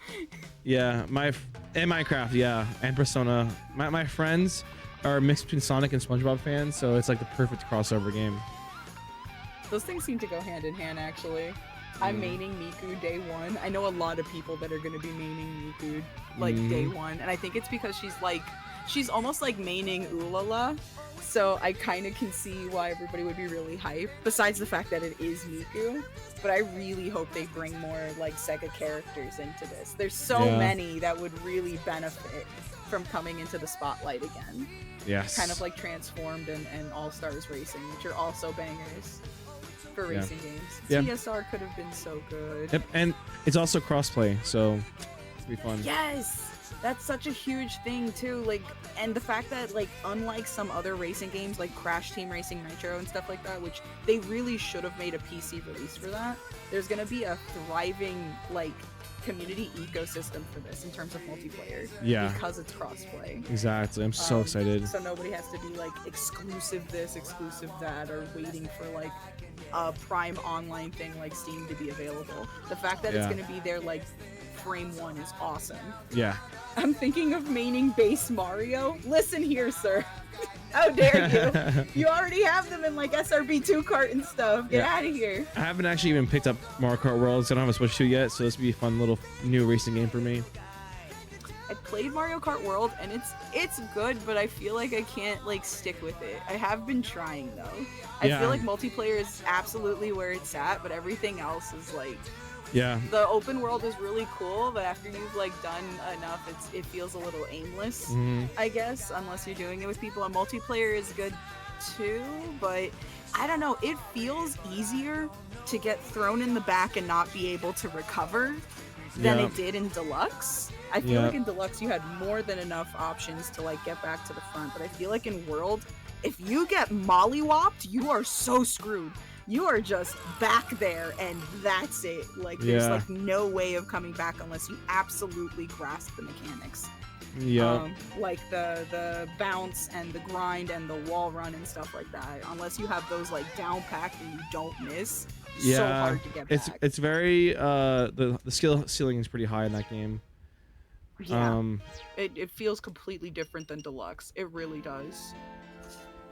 Yeah, Minecraft, yeah, and Persona. My friends are mixed between Sonic and SpongeBob fans, so it's like the perfect crossover game. Those things seem to go hand in hand, actually. I'm maining Miku day one. I know a lot of people that are gonna be maining Miku like day one, and I think it's because she's almost like maining Ulala. So I kind of can see why everybody would be really hyped, besides the fact that it is Miku. But I really hope they bring more like Sega characters into this. There's so many that would really benefit from coming into the spotlight again. Yes. Kind of like Transformed and All Stars Racing, which are also bangers for racing games. TSR could have been so good. Yep, and it's also crossplay, so it'll be fun. Yes! That's such a huge thing too, like, and the fact that like unlike some other racing games like Crash Team Racing Nitro and stuff like that, which they really should have made a PC release for that, there's gonna be a thriving like community ecosystem for this in terms of multiplayer. Yeah. Because it's crossplay. Exactly. I'm so excited. So nobody has to be like exclusive this, exclusive that, or waiting for like a Prime online thing like Steam to be available. The fact that it's gonna be there like frame one is awesome. Yeah. I'm thinking of maining base Mario. Listen here, sir. How dare you? You already have them in like SRB2 cart and stuff. Get out of here. I haven't actually even picked up Mario Kart Worlds. I don't have a Switch 2 yet, so this would be a fun little new racing game for me. I played Mario Kart World and it's good, but I feel like I can't like stick with it. I have been trying though. I feel like multiplayer is absolutely where it's at, but everything else is like the open world is really cool, but after you've like done enough, it feels a little aimless, I guess, unless you're doing it with people. And multiplayer is good too, but I don't know, it feels easier to get thrown in the back and not be able to recover than it did in Deluxe. I feel like in Deluxe you had more than enough options to like get back to the front, but I feel like in World, if you get mollywopped, you are so screwed. You are just back there and that's it. Like there's like no way of coming back unless you absolutely grasp the mechanics. Like the bounce and the grind and the wall run and stuff like that. Unless you have those like down packed and you don't miss, so hard to get back. It's very the skill ceiling is pretty high in that game. Yeah. It feels completely different than Deluxe. It really does.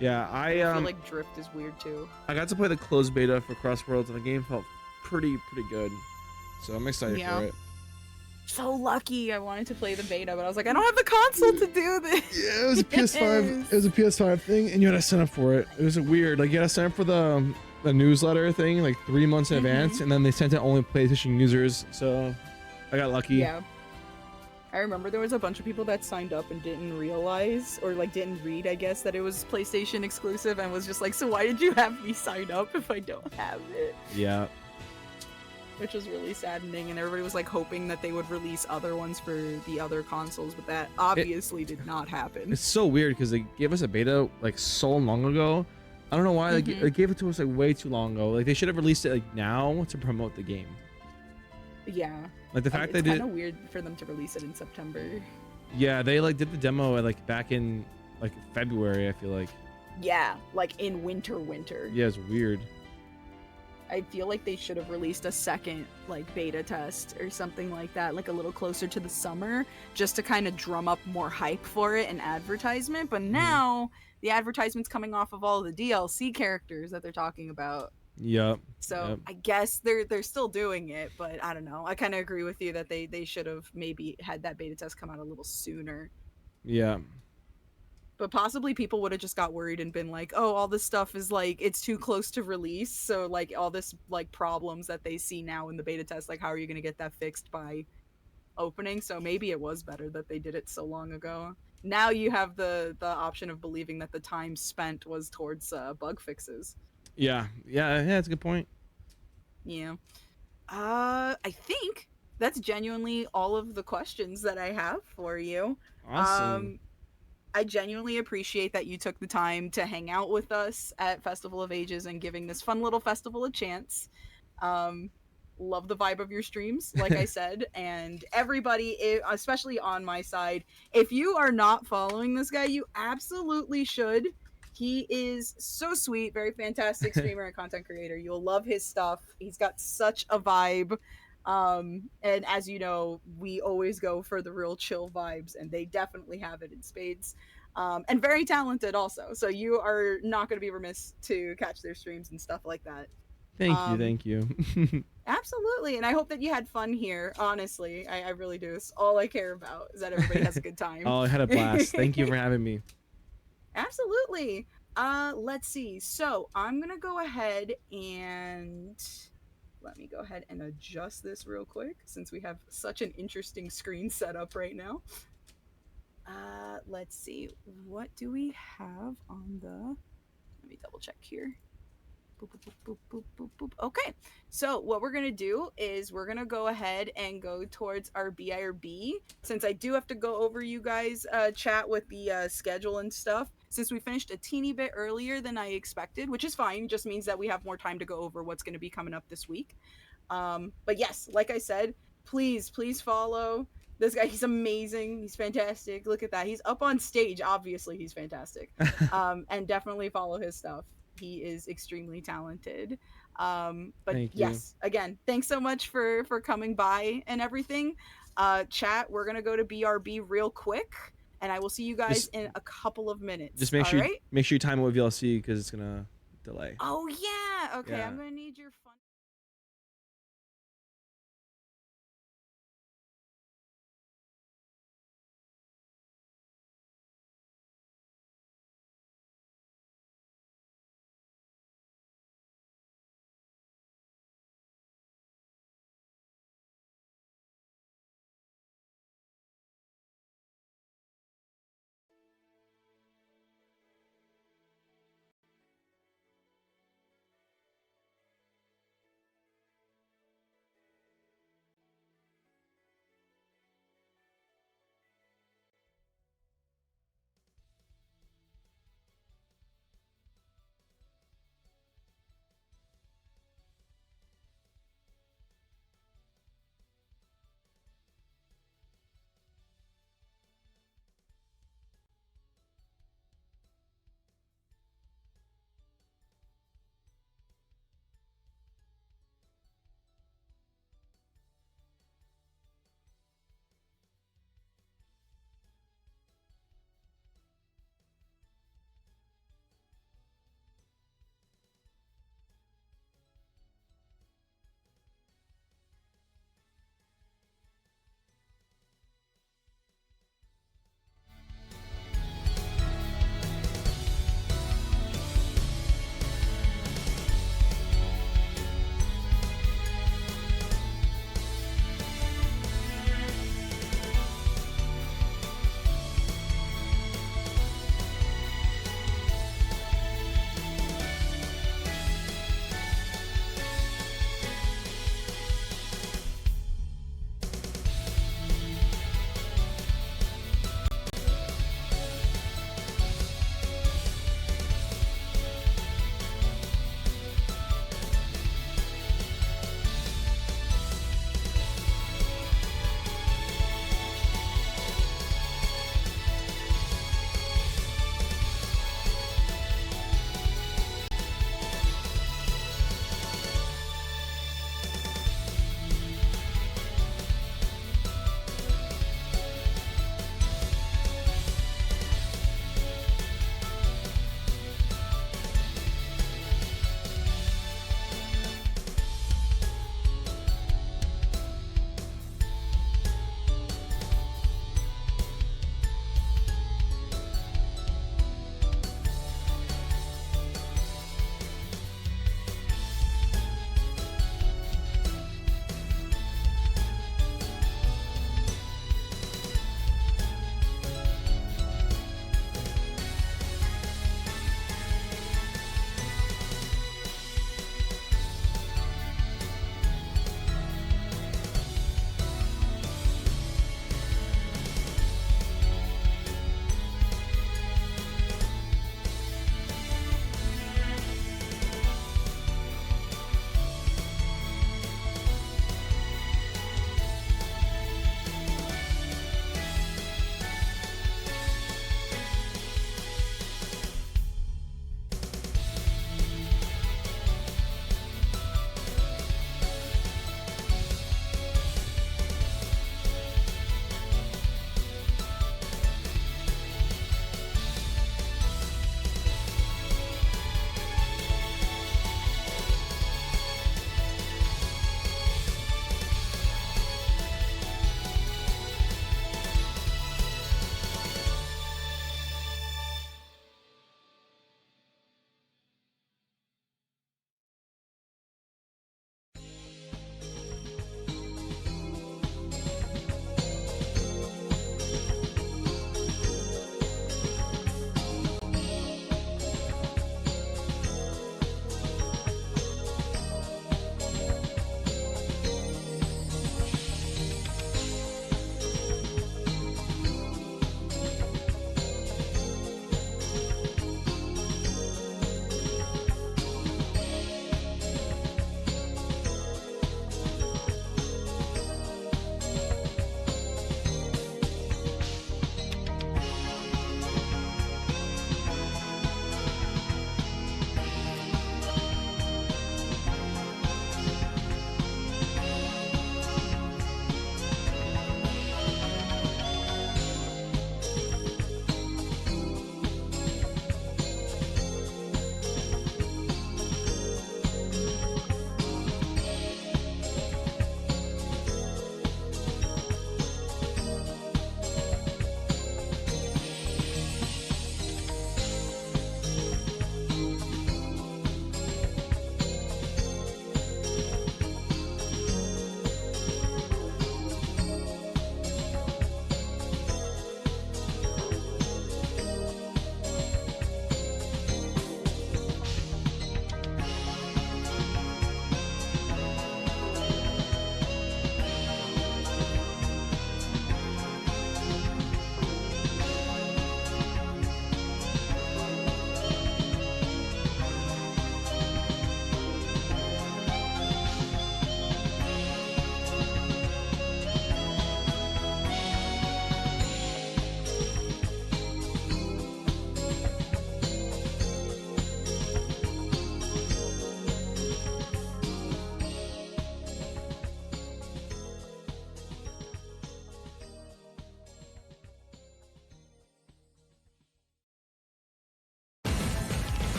Yeah, I feel like drift is weird too. I got to play the closed beta for Crossworlds, and the game felt pretty good. So I'm excited for it. So lucky. I wanted to play the beta, but I was like, I don't have the console to do this. Yeah, it was a PS5. It was a PS5 thing, and you had to sign up for it. It was weird. Like you had to sign up for the newsletter thing like 3 months in advance, and then they sent it only PlayStation users. So I got lucky. Yeah. I remember there was a bunch of people that signed up and didn't realize, or like didn't read, I guess, that it was PlayStation exclusive, and was just like, so why did you have me sign up if I don't have it? Yeah. Which was really saddening, and everybody was like hoping that they would release other ones for the other consoles, but that obviously did not happen. It's so weird because they gave us a beta like so long ago. I don't know why they gave it to us like way too long ago. Like they should have released it like now to promote the game. Yeah. Like the fact they it's did. kind of weird for them to release it in September. Yeah, they like did the demo like back in like February. I feel like. Yeah, like in winter. Yeah, it's weird. I feel like they should have released a second like beta test or something like that, like a little closer to the summer, just to kind of drum up more hype for it and advertisement. But now the advertisement's coming off of all the DLC characters that they're talking about. Yep. So I guess they're still doing it, but I don't know. I kind of agree with you that they should have maybe had that beta test come out a little sooner. Yeah. But possibly people would have just got worried and been like, oh, all this stuff is like, it's too close to release. So like all this like problems that they see now in the beta test, like how are you going to get that fixed by opening? So maybe it was better that they did it so long ago. Now you have the option of believing that the time spent was towards bug fixes. Yeah. That's a good point. Yeah. I think that's genuinely all of the questions that I have for you. Awesome. I genuinely appreciate that you took the time to hang out with us at Festival of Ages and giving this fun little festival a chance. Love the vibe of your streams, like I said, and everybody, especially on my side, if you are not following this guy, you absolutely should. He is so sweet, very fantastic streamer and content creator. You'll love his stuff. He's got such a vibe. And as you know, we always go for the real chill vibes, and they definitely have it in spades. And very talented also. So you are not going to be remiss to catch their streams and stuff like that. Thank you. Absolutely. And I hope that you had fun here. Honestly, I really do. It's all I care about is that everybody has a good time. Oh, I had a blast. Thank you for having me. Absolutely. Let's see. So I'm going to go ahead and let me go ahead and adjust this real quick since we have such an interesting screen set up right now. Let's see. What do we have on the... Let me double check here. Boop, boop, boop, boop, boop, boop. Okay, so what we're gonna do is we're gonna go ahead and go towards our BIRB, since I do have to go over you guys chat with the schedule and stuff, since we finished a teeny bit earlier than I expected, which is fine, just means that we have more time to go over what's going to be coming up this week. But yes, like I said, please follow this guy. He's amazing. He's fantastic. Look at that. He's up on stage. Obviously he's fantastic. And definitely follow his stuff. He is extremely talented. But yes, again, thanks so much for coming by and everything. Chat, we're gonna go to BRB real quick, and I will see you guys in a couple of minutes. Just make sure you time it with VLC because it's gonna delay. Oh yeah. Okay, Yeah. I'm gonna need your fun.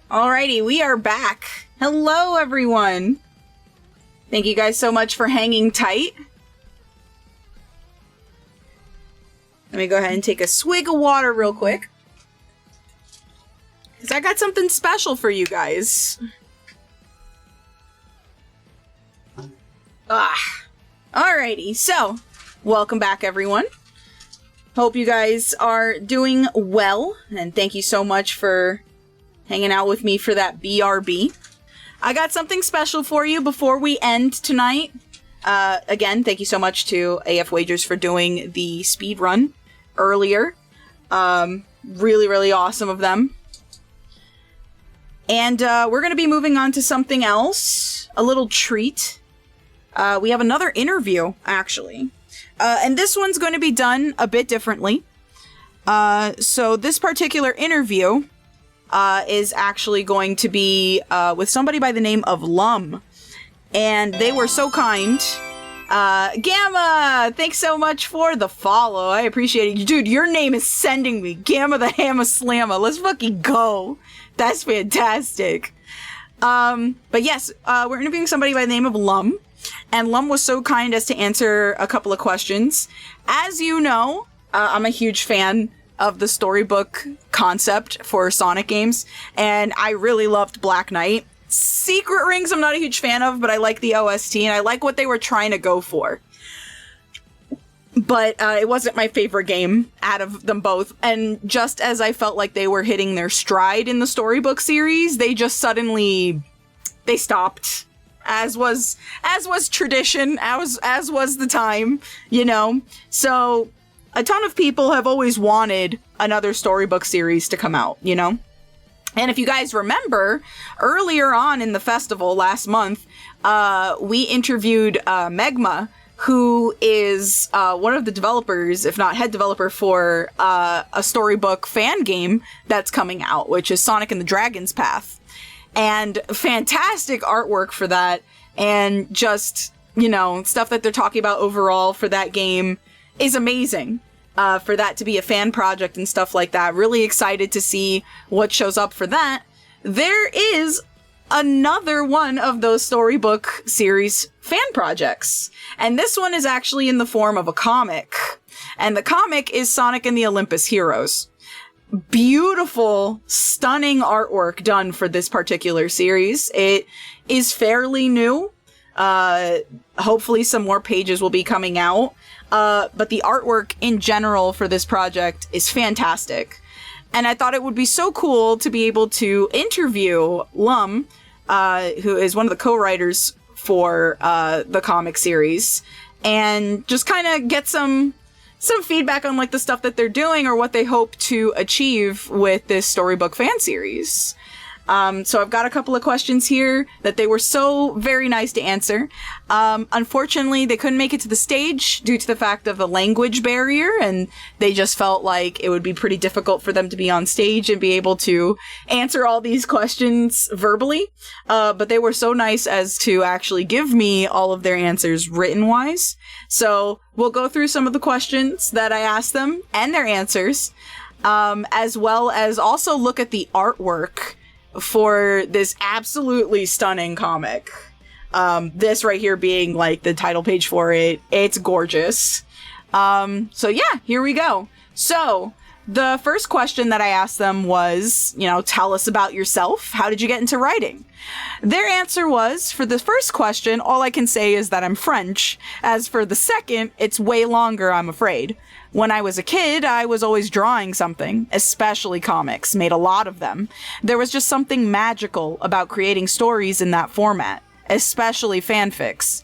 Alrighty, we are back. Hello, everyone. Thank you guys so much for hanging tight. Let me go ahead and take a swig of water real quick, because I got something special for you guys. Alrighty, so welcome back, everyone. Hope you guys are doing well, and thank you so much for hanging out with me for that BRB. I got something special for you before we end tonight. Again, thank you so much to AF Wagers for doing the speed run earlier. Really, really awesome of them. And we're going to be moving on to something else, a little treat. We have another interview, actually. And this one's going to be done a bit differently. So this particular interview is actually going to be with somebody by the name of Lummh. And they were so kind. Gamma, thanks so much for the follow. I appreciate it. Dude, your name is sending me. Gamma the Hammer Slammer. Let's fucking go. That's fantastic. But yes, we're interviewing somebody by the name of Lummh. And Lummh was so kind as to answer a couple of questions. As you know, I'm a huge fan of the storybook concept for Sonic games, and I really loved Black Knight. Secret Rings I'm not a huge fan of, but I like the OST, and I like what they were trying to go for. But it wasn't my favorite game out of them both, and just as I felt like they were hitting their stride in the storybook series, they just suddenly... they stopped. As was tradition, as was the time, you know? So, a ton of people have always wanted another storybook series to come out, you know? And if you guys remember, earlier on in the festival last month, we interviewed Megma, who is one of the developers, if not head developer, for a storybook fan game that's coming out, which is Sonic and the Dragon's Path. And fantastic artwork for that, and just, you know, stuff that they're talking about overall for that game is amazing. For that to be a fan project and stuff like that. Really excited to see what shows up for that. There is another one of those storybook series fan projects. And this one is actually in the form of a comic. And the comic is Sonic and the Olympus Heroes. Beautiful, stunning artwork done for this particular series. It is fairly new. Hopefully some more pages will be coming out. But the artwork in general for this project is fantastic. And I thought it would be so cool to be able to interview Lummh, who is one of the co-writers for the comic series, and just kind of get some feedback on like the stuff that they're doing or what they hope to achieve with this storybook fan series. So I've got a couple of questions here that they were so very nice to answer. Unfortunately, they couldn't make it to the stage due to the fact of the language barrier, and they just felt like it would be pretty difficult for them to be on stage and be able to answer all these questions verbally. But they were so nice as to actually give me all of their answers written-wise. So we'll go through some of the questions that I asked them and their answers, as well as also look at the artwork for this absolutely stunning comic. This right here being like the title page for it. It's gorgeous. So yeah, here we go. So the first question that I asked them was, you know, tell us about yourself. How did you get into writing? Their answer was, for the first question, all I can say is that I'm French. As for the second, it's way longer, I'm afraid. When I was a kid, I was always drawing something, especially comics, made a lot of them. There was just something magical about creating stories in that format, especially fanfics.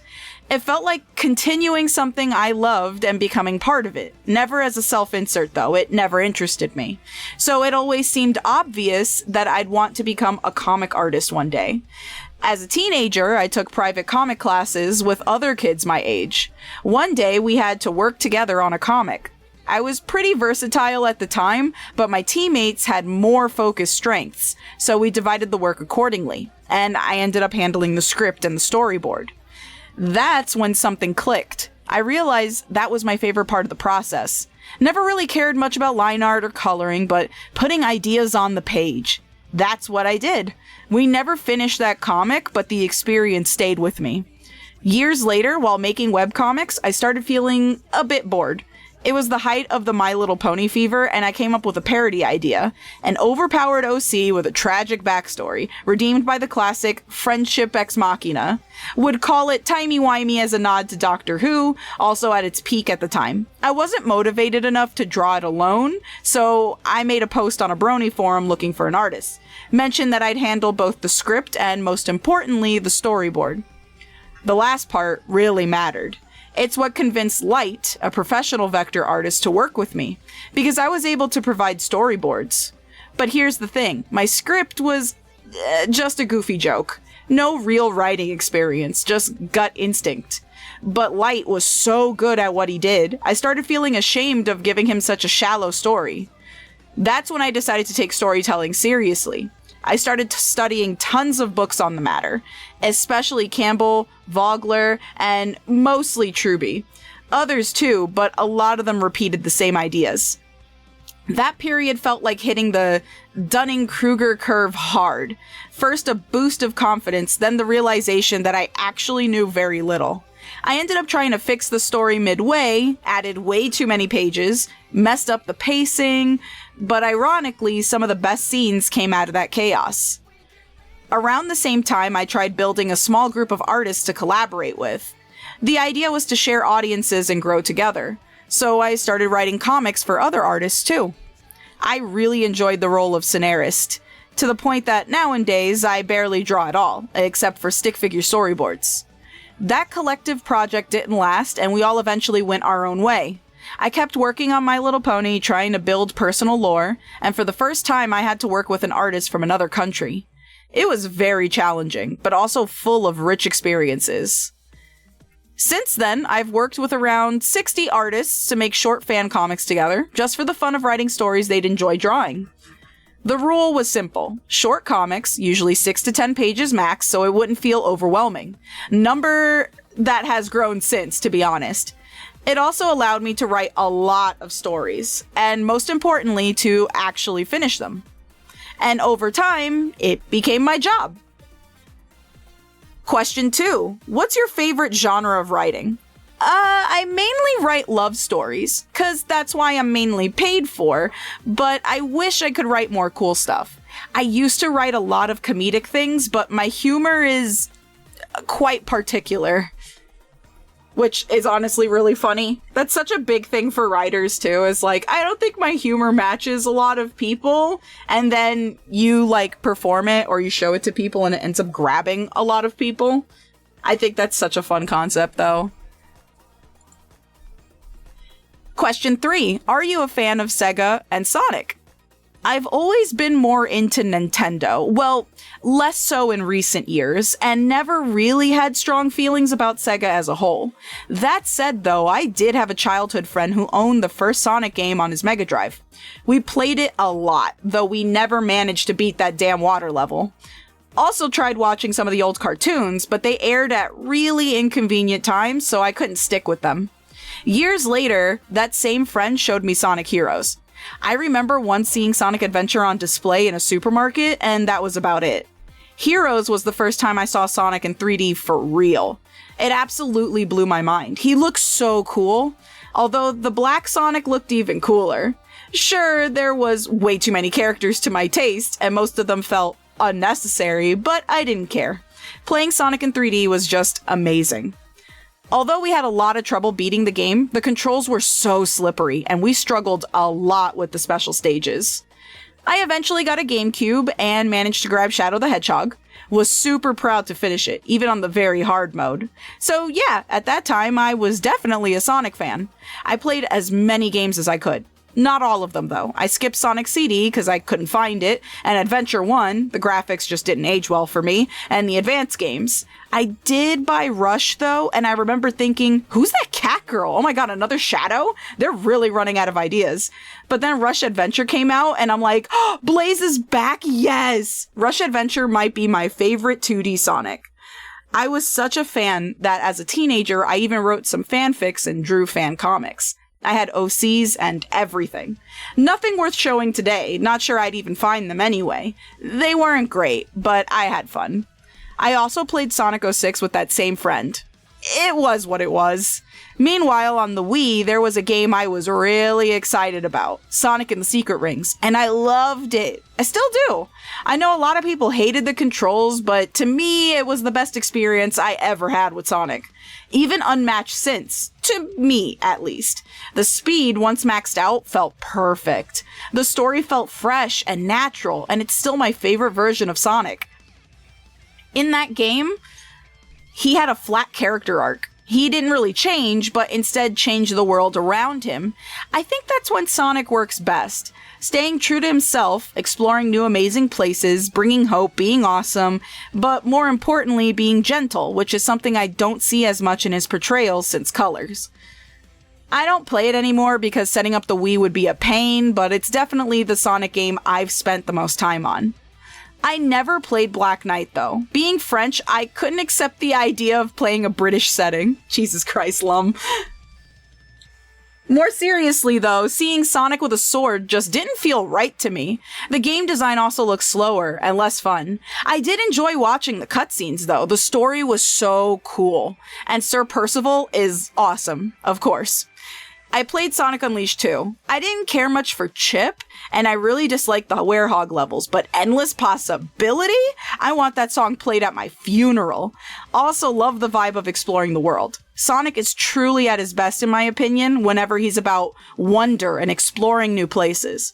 It felt like continuing something I loved and becoming part of it. Never as a self-insert, though. It never interested me. So it always seemed obvious that I'd want to become a comic artist one day. As a teenager, I took private comic classes with other kids my age. One day, we had to work together on a comic. I was pretty versatile at the time, but my teammates had more focused strengths, so we divided the work accordingly, and I ended up handling the script and the storyboard. That's when something clicked. I realized that was my favorite part of the process. Never really cared much about line art or coloring, but putting ideas on the page. That's what I did. We never finished that comic, but the experience stayed with me. Years later, while making webcomics, I started feeling a bit bored. It was the height of the My Little Pony fever, and I came up with a parody idea. An overpowered OC with a tragic backstory, redeemed by the classic Friendship Ex Machina. Would call it timey-wimey as a nod to Doctor Who, also at its peak at the time. I wasn't motivated enough to draw it alone, so I made a post on a Brony forum looking for an artist. Mentioned that I'd handle both the script and, most importantly, the storyboard. The last part really mattered. It's what convinced Light, a professional vector artist, to work with me, because I was able to provide storyboards. But here's the thing, my script was just a goofy joke. No real writing experience, just gut instinct. But Light was so good at what he did, I started feeling ashamed of giving him such a shallow story. That's when I decided to take storytelling seriously. I started studying tons of books on the matter, especially Campbell, Vogler, and mostly Truby. Others too, but a lot of them repeated the same ideas. That period felt like hitting the Dunning-Kruger curve hard. First a boost of confidence, then the realization that I actually knew very little. I ended up trying to fix the story midway, added way too many pages, messed up the pacing, but ironically, some of the best scenes came out of that chaos. Around the same time, I tried building a small group of artists to collaborate with. The idea was to share audiences and grow together, so I started writing comics for other artists too. I really enjoyed the role of scenarist, to the point that nowadays I barely draw at all, except for stick figure storyboards. That collective project didn't last, and we all eventually went our own way. I kept working on My Little Pony, trying to build personal lore, and for the first time I had to work with an artist from another country. It was very challenging, but also full of rich experiences. Since then, I've worked with around 60 artists to make short fan comics together, just for the fun of writing stories they'd enjoy drawing. The rule was simple. Short comics, usually 6 to 10 pages max, so it wouldn't feel overwhelming. Number that has grown since, to be honest. It also allowed me to write a lot of stories, and most importantly, to actually finish them. And over time, it became my job. Question 2. What's your favorite genre of writing? I mainly write love stories, cause that's why I'm mainly paid for, but I wish I could write more cool stuff. I used to write a lot of comedic things, but my humor is quite particular. Which is honestly really funny. That's such a big thing for writers too, is like, I don't think my humor matches a lot of people, and then you like perform it or you show it to people and it ends up grabbing a lot of people. I think that's such a fun concept though. Question 3. Are you a fan of Sega and Sonic? I've always been more into Nintendo, well, less so in recent years, and never really had strong feelings about Sega as a whole. That said though, I did have a childhood friend who owned the first Sonic game on his Mega Drive. We played it a lot, though we never managed to beat that damn water level. Also tried watching some of the old cartoons, but they aired at really inconvenient times, so I couldn't stick with them. Years later, that same friend showed me Sonic Heroes. I remember once seeing Sonic Adventure on display in a supermarket, and that was about it. Heroes was the first time I saw Sonic in 3D for real. It absolutely blew my mind. He looked so cool, although the black Sonic looked even cooler. Sure, there was way too many characters to my taste, and most of them felt unnecessary, but I didn't care. Playing Sonic in 3D was just amazing. Although we had a lot of trouble beating the game, the controls were so slippery, and we struggled a lot with the special stages. I eventually got a GameCube and managed to grab Shadow the Hedgehog. Was super proud to finish it, even on the very hard mode. So yeah, at that time I was definitely a Sonic fan. I played as many games as I could. Not all of them though. I skipped Sonic CD because I couldn't find it, and Adventure 1, the graphics just didn't age well for me, and the advanced games. I did buy Rush though, and I remember thinking, who's that cat girl? Oh my god, another Shadow? They're really running out of ideas. But then Rush Adventure came out, and I'm like, oh, Blaze is back, yes! Rush Adventure might be my favorite 2D Sonic. I was such a fan that as a teenager, I even wrote some fanfics and drew fan comics. I had OCs and everything. Nothing worth showing today, not sure I'd even find them anyway. They weren't great, but I had fun. I also played Sonic 06 with that same friend. It was what it was. Meanwhile, on the Wii, there was a game I was really excited about, Sonic and the Secret Rings, and I loved it. I still do. I know a lot of people hated the controls, but to me, it was the best experience I ever had with Sonic. Even unmatched since, to me at least. The speed, once maxed out, felt perfect. The story felt fresh and natural, and it's still my favorite version of Sonic. In that game, he had a flat character arc. He didn't really change, but instead changed the world around him. I think that's when Sonic works best. Staying true to himself, exploring new amazing places, bringing hope, being awesome, but more importantly, being gentle, which is something I don't see as much in his portrayals since Colors. I don't play it anymore because setting up the Wii would be a pain, but it's definitely the Sonic game I've spent the most time on. I never played Black Knight though. Being French, I couldn't accept the idea of playing a British setting. Jesus Christ, Lummh. More seriously though, seeing Sonic with a sword just didn't feel right to me. The game design also looks slower and less fun. I did enjoy watching the cutscenes though. The story was so cool. And Sir Percival is awesome, of course. I played Sonic Unleashed too. I didn't care much for Chip, and I really disliked the Werehog levels, but Endless Possibility? I want that song played at my funeral. Also love the vibe of exploring the world. Sonic is truly at his best in my opinion whenever he's about wonder and exploring new places.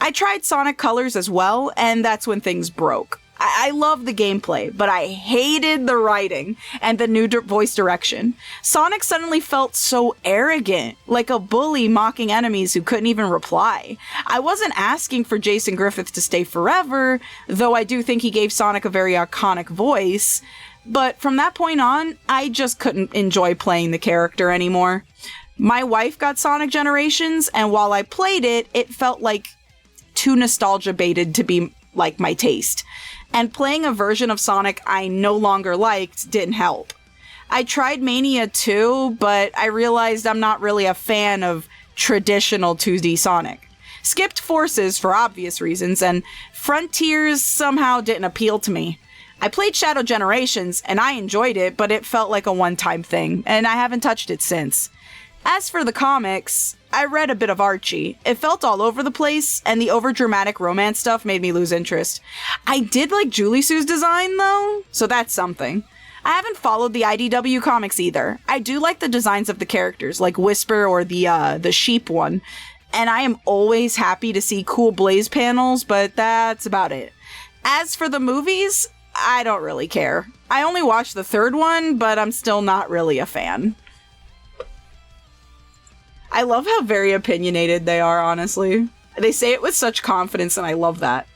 I tried Sonic Colors as well, and that's when things broke. I love the gameplay, but I hated the writing and the new voice direction. Sonic suddenly felt so arrogant, like a bully mocking enemies who couldn't even reply. I wasn't asking for Jason Griffith to stay forever, though I do think he gave Sonic a very iconic voice. But from that point on, I just couldn't enjoy playing the character anymore. My wife got Sonic Generations, and while I played it, it felt like too nostalgia baited to be like my taste. And playing a version of Sonic I no longer liked didn't help. I tried Mania 2, but I realized I'm not really a fan of traditional 2D Sonic. Skipped Forces for obvious reasons, and Frontiers somehow didn't appeal to me. I played Shadow Generations, and I enjoyed it, but it felt like a one-time thing, and I haven't touched it since. As for the comics, I read a bit of Archie. It felt all over the place, and the overdramatic romance stuff made me lose interest. I did like Julie Sue's design, though, so that's something. I haven't followed the IDW comics either. I do like the designs of the characters, like Whisper or the sheep one, and I am always happy to see cool Blaze panels, but that's about it. As for the movies, I don't really care. I only watched the third one, but I'm still not really a fan. I love how very opinionated they are, honestly. They say it with such confidence, and I love that.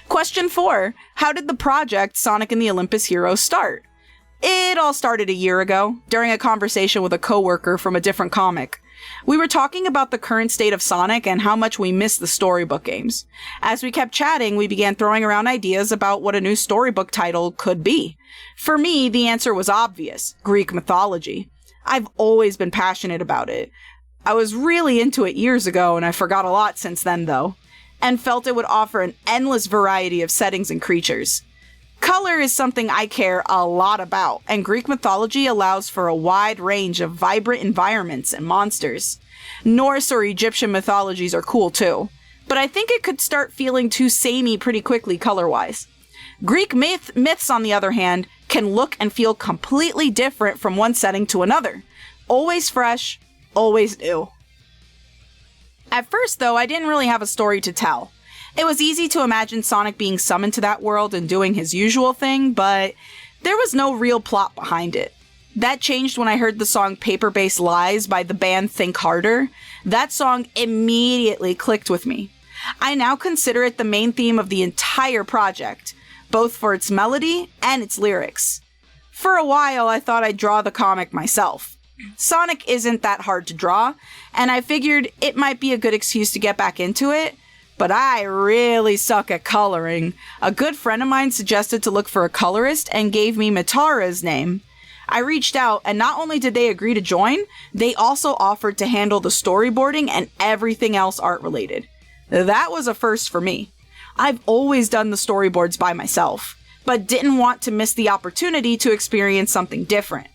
Question 4. How did the project Sonic and the Olympus Heroes start? It all started a year ago, during a conversation with a coworker from a different comic. We were talking about the current state of Sonic and how much we miss the storybook games. As we kept chatting, we began throwing around ideas about what a new storybook title could be. For me, the answer was obvious: Greek mythology. I've always been passionate about it. I was really into it years ago, and I forgot a lot since then, though, and felt it would offer an endless variety of settings and creatures. Color is something I care a lot about, and Greek mythology allows for a wide range of vibrant environments and monsters. Norse or Egyptian mythologies are cool too, but I think it could start feeling too samey pretty quickly color-wise. Greek myths, on the other hand, can look and feel completely different from one setting to another. Always fresh, always new. At first, though, I didn't really have a story to tell. It was easy to imagine Sonic being summoned to that world and doing his usual thing, but there was no real plot behind it. That changed when I heard the song Paper-Based Lies by the band Think Harder. That song immediately clicked with me. I now consider it the main theme of the entire project, both for its melody and its lyrics. For a while, I thought I'd draw the comic myself. Sonic isn't that hard to draw, and I figured it might be a good excuse to get back into it, but I really suck at coloring. A good friend of mine suggested to look for a colorist and gave me Mitara's name. I reached out, and not only did they agree to join, they also offered to handle the storyboarding and everything else art related. That was a first for me. I've always done the storyboards by myself, but didn't want to miss the opportunity to experience something different.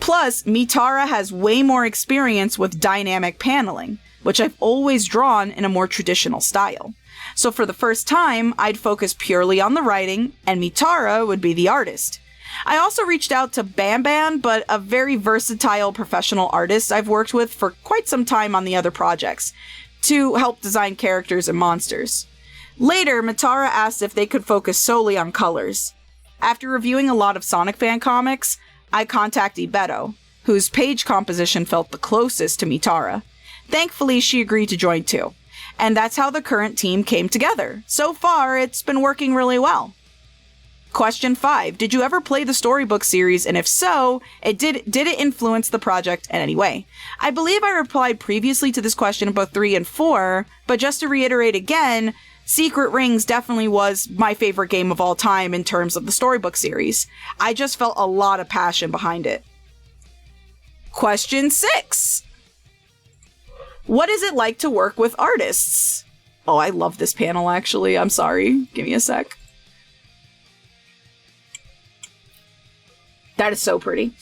Plus, Mitara has way more experience with dynamic paneling, which I've always drawn in a more traditional style. So for the first time, I'd focus purely on the writing, and Mitara would be the artist. I also reached out to Bam, but a very versatile professional artist I've worked with for quite some time on the other projects, to help design characters and monsters. Later, Mitara asked if they could focus solely on colors. After reviewing a lot of Sonic fan comics, I contacted Beto, whose page composition felt the closest to Mitara. Thankfully, she agreed to join too. And that's how the current team came together. So far, it's been working really well. Question 5. Did you ever play the storybook series? And if so, did it influence the project in any way? I believe I replied previously to this question in both 3 and 4, but just to reiterate again, Secret Rings definitely was my favorite game of all time in terms of the storybook series. I just felt a lot of passion behind it. Question 6. What is it like to work with artists? Oh, I love this panel actually. I'm sorry. Give me a sec. That is so pretty.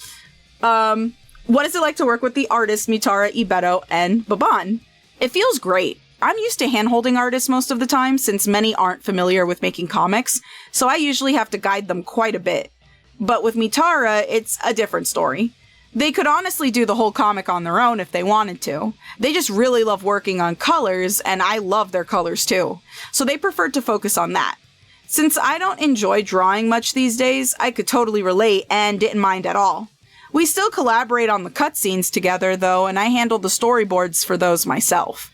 What is it like to work with the artists Mitara, Ibeto, and Baban? It feels great. I'm used to hand-holding artists most of the time since many aren't familiar with making comics, so I usually have to guide them quite a bit. But with Mitara, it's a different story. They could honestly do the whole comic on their own if they wanted to. They just really love working on colors, and I love their colors too. So they preferred to focus on that. Since I don't enjoy drawing much these days, I could totally relate and didn't mind at all. We still collaborate on the cutscenes together though, and I handled the storyboards for those myself.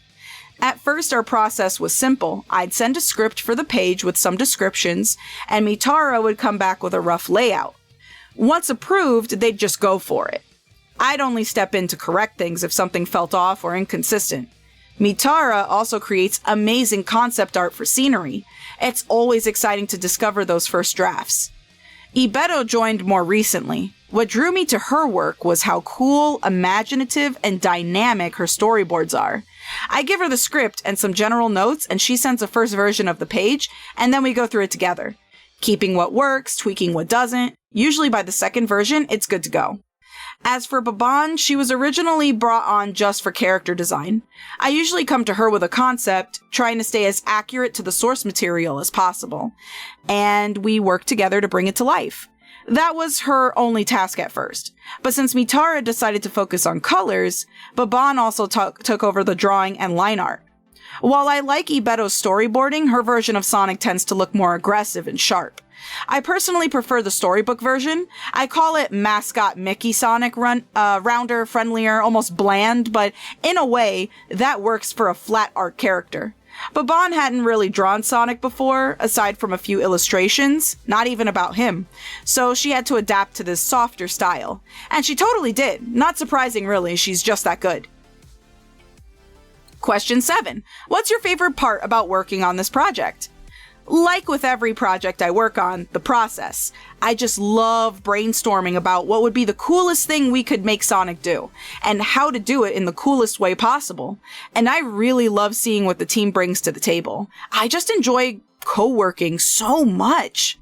At first, our process was simple. I'd send a script for the page with some descriptions, and Mitara would come back with a rough layout. Once approved, they'd just go for it. I'd only step in to correct things if something felt off or inconsistent. Mitara also creates amazing concept art for scenery. It's always exciting to discover those first drafts. Ibeto joined more recently. What drew me to her work was how cool, imaginative, and dynamic her storyboards are. I give her the script and some general notes, and she sends a first version of the page, and then we go through it together. Keeping what works, tweaking what doesn't. Usually by the second version, it's good to go. As for Baban, she was originally brought on just for character design. I usually come to her with a concept, trying to stay as accurate to the source material as possible. And we work together to bring it to life. That was her only task at first. But since Mitara decided to focus on colors, Baban also took over the drawing and line art. While I like Ibeto's storyboarding, her version of Sonic tends to look more aggressive and sharp. I personally prefer the storybook version. I call it mascot Mickey Sonic rounder, friendlier, almost bland, but in a way, that works for a flat art character. Baban hadn't really drawn Sonic before, aside from a few illustrations, not even about him, so she had to adapt to this softer style. And she totally did. Not surprising really, she's just that good. Question 7. What's your favorite part about working on this project? Like with every project I work on, the process. I just love brainstorming about what would be the coolest thing we could make Sonic do, and how to do it in the coolest way possible. And I really love seeing what the team brings to the table. I just enjoy co-working so much.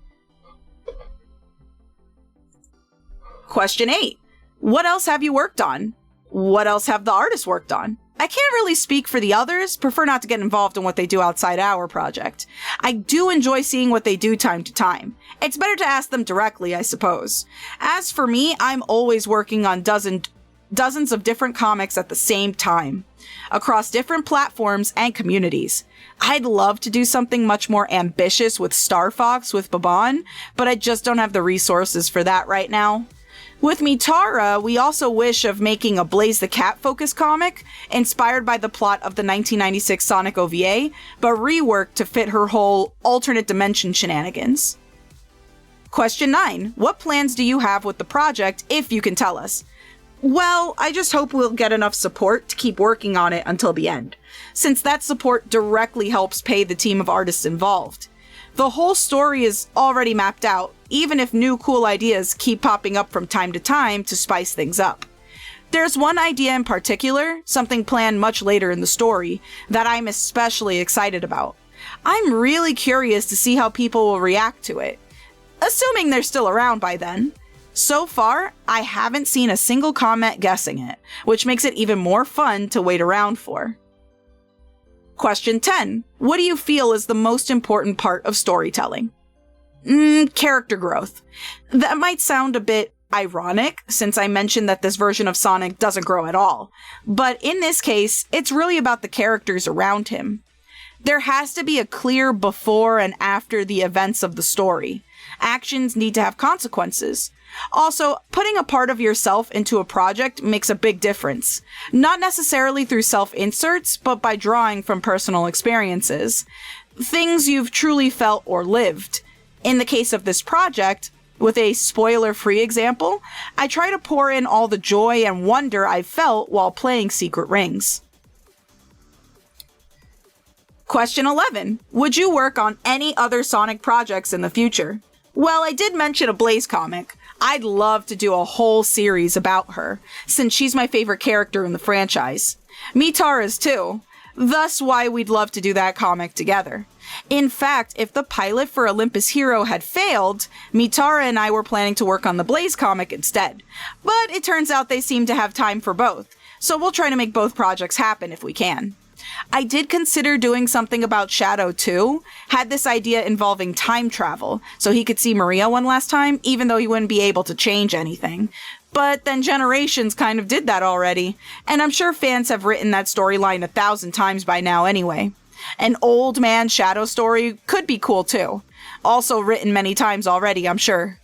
Question 8. What else have you worked on? What else have the artists worked on? I can't really speak for the others, prefer not to get involved in what they do outside our project. I do enjoy seeing what they do time to time. It's better to ask them directly, I suppose. As for me, I'm always working on dozens of different comics at the same time, across different platforms and communities. I'd love to do something much more ambitious with Star Fox with Baban, but I just don't have the resources for that right now. With Mitara, we also wish of making a Blaze the Cat focused comic, inspired by the plot of the 1996 Sonic OVA, but reworked to fit her whole alternate dimension shenanigans. Question 9. What plans do you have with the project, if you can tell us? Well, I just hope we'll get enough support to keep working on it until the end, since that support directly helps pay the team of artists involved. The whole story is already mapped out, even if new cool ideas keep popping up from time to spice things up. There's one idea in particular, something planned much later in the story, that I'm especially excited about. I'm really curious to see how people will react to it, assuming they're still around by then. So far, I haven't seen a single comment guessing it, which makes it even more fun to wait around for. Question 10. What do you feel is the most important part of storytelling? Character growth. That might sound a bit ironic, since I mentioned that this version of Sonic doesn't grow at all. But in this case, it's really about the characters around him. There has to be a clear before and after the events of the story. Actions need to have consequences. Also, putting a part of yourself into a project makes a big difference. Not necessarily through self-inserts, but by drawing from personal experiences. Things you've truly felt or lived. In the case of this project, with a spoiler-free example, I try to pour in all the joy and wonder I felt while playing Secret Rings. Question 11. Would you work on any other Sonic projects in the future? Well, I did mention a Blaze comic. I'd love to do a whole series about her, since she's my favorite character in the franchise. Mitara's too. Thus why we'd love to do that comic together. In fact, if the pilot for Olympus Hero had failed, Mitara and I were planning to work on the Blaze comic instead. But it turns out they seem to have time for both, so we'll try to make both projects happen if we can. I did consider doing something about Shadow too, had this idea involving time travel, so he could see Maria one last time, even though he wouldn't be able to change anything. But then Generations kind of did that already, and I'm sure fans have written that storyline 1,000 times by now anyway. An old man Shadow story could be cool too. Also written many times already, I'm sure.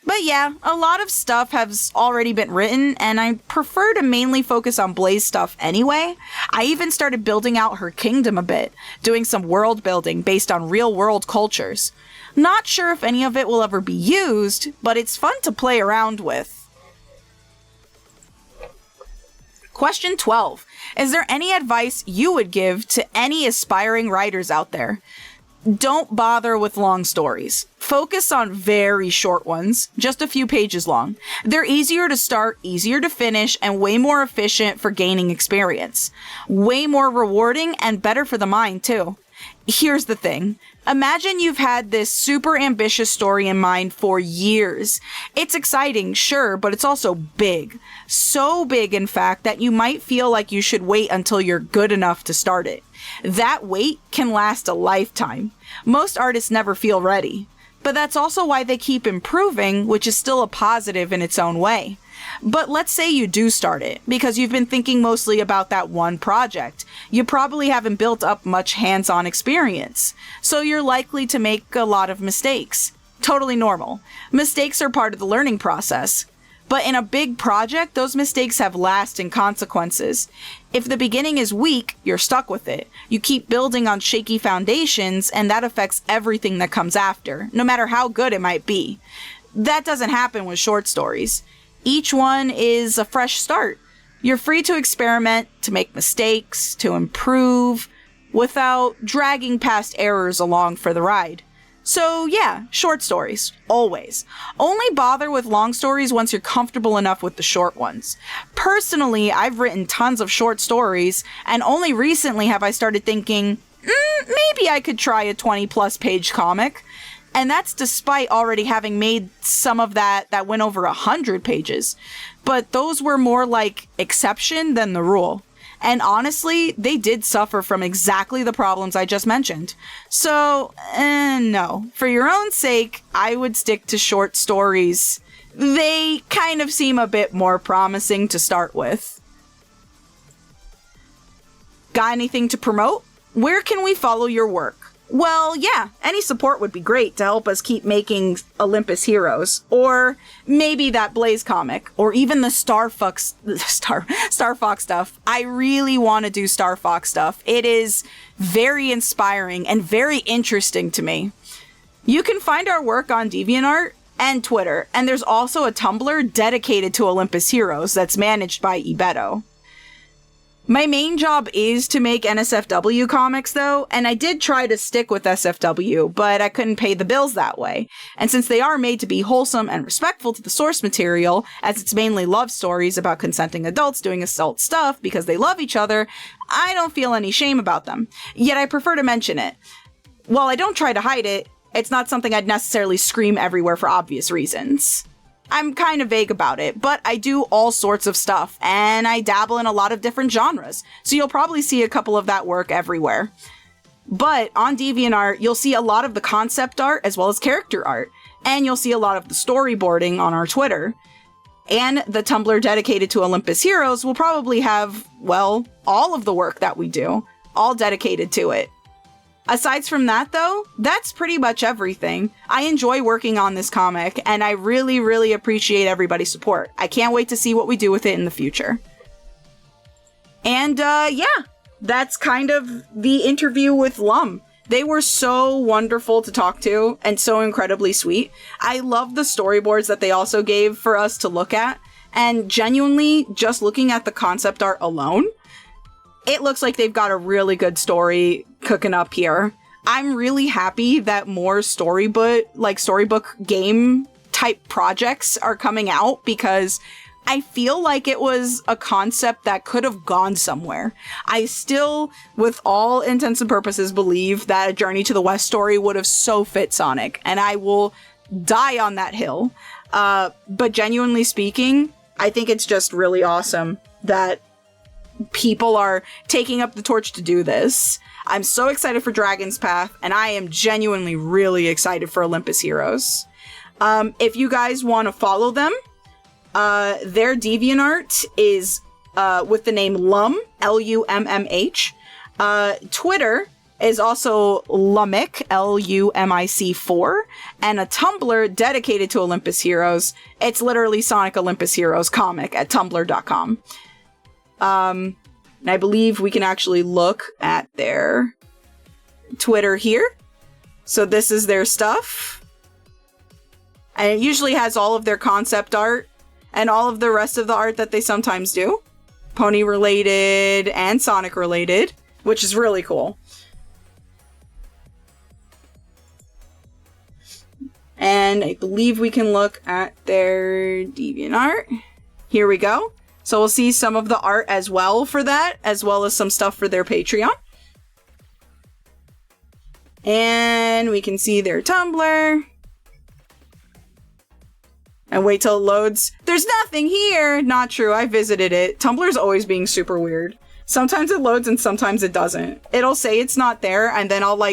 But yeah, a lot of stuff has already been written, and I prefer to mainly focus on Blaze stuff anyway. I even started building out her kingdom a bit, doing some world building based on real-world cultures. Not sure if any of it will ever be used, but it's fun to play around with. Question 12. Is there any advice you would give to any aspiring writers out there? Don't bother with long stories. Focus on very short ones, just a few pages long. They're easier to start, easier to finish, and way more efficient for gaining experience. Way more rewarding and better for the mind, too. Here's the thing. Imagine you've had this super ambitious story in mind for years. It's exciting, sure, but it's also big. So big, in fact, that you might feel like you should wait until you're good enough to start it. That wait can last a lifetime. Most artists never feel ready. But that's also why they keep improving, which is still a positive in its own way. But let's say you do start it, because you've been thinking mostly about that one project. You probably haven't built up much hands-on experience, so you're likely to make a lot of mistakes. Totally normal. Mistakes are part of the learning process. But in a big project, those mistakes have lasting consequences. If the beginning is weak, you're stuck with it. You keep building on shaky foundations, and that affects everything that comes after, no matter how good it might be. That doesn't happen with short stories. Each one is a fresh start. You're free to experiment, to make mistakes, to improve, without dragging past errors along for the ride. So yeah, short stories, always. Only bother with long stories once you're comfortable enough with the short ones. Personally, I've written tons of short stories, and only recently have I started thinking, maybe I could try a 20-plus page comic. And that's despite already having made some of that went over 100 pages. But those were more like exception than the rule. And honestly, they did suffer from exactly the problems I just mentioned. So, no. For your own sake, I would stick to short stories. They kind of seem a bit more promising to start with. Got anything to promote? Where can we follow your work? Well, yeah, any support would be great to help us keep making Olympus Heroes, or maybe that Blaze comic, or even the Star Fox stuff. I really want to do Star Fox stuff. It is very inspiring and very interesting to me. You can find our work on DeviantArt and Twitter, and there's also a Tumblr dedicated to Olympus Heroes that's managed by Ibeto. My main job is to make NSFW comics, though, and I did try to stick with SFW, but I couldn't pay the bills that way. And since they are made to be wholesome and respectful to the source material, as it's mainly love stories about consenting adults doing adult stuff because they love each other, I don't feel any shame about them. Yet I prefer to mention it. While I don't try to hide it, it's not something I'd necessarily scream everywhere for obvious reasons. I'm kind of vague about it, but I do all sorts of stuff, and I dabble in a lot of different genres, so you'll probably see a couple of that work everywhere. But on DeviantArt, you'll see a lot of the concept art as well as character art, and you'll see a lot of the storyboarding on our Twitter. And the Tumblr dedicated to Olympus Heroes will probably have, well, all of the work that we do, all dedicated to it. Aside from that, though, that's pretty much everything. I enjoy working on this comic, and I really, really appreciate everybody's support. I can't wait to see what we do with it in the future. And, yeah, that's kind of the interview with Lummh. They were so wonderful to talk to, and so incredibly sweet. I love the storyboards that they also gave for us to look at, and genuinely, just looking at the concept art alone, it looks like they've got a really good story cooking up here. I'm really happy that more storybook game type projects are coming out, because I feel like it was a concept that could have gone somewhere. I still, with all intents and purposes, believe that a Journey to the West story would have so fit Sonic, and I will die on that hill. But genuinely speaking, I think it's just really awesome that people are taking up the torch to do this. I'm so excited for Dragon's Path, and I am genuinely really excited for Olympus Heroes. If you guys want to follow them, their DeviantArt is with the name Lummh, Lummh. Twitter is also Lummic, Lumic4, and a Tumblr dedicated to Olympus Heroes. It's literally Sonic Olympus Heroes comic at tumblr.com. And I believe we can actually look at their Twitter here. So this is their stuff. And it usually has all of their concept art and all of the rest of the art that they sometimes do. Pony related and Sonic related, which is really cool. And I believe we can look at their DeviantArt. Here we go. So we'll see some of the art as well for that, as well as some stuff for their Patreon. And we can see their Tumblr. And wait till it loads. There's nothing here! Not true, I visited it. Tumblr's always being super weird. Sometimes it loads and sometimes it doesn't. It'll say it's not there, and then I'll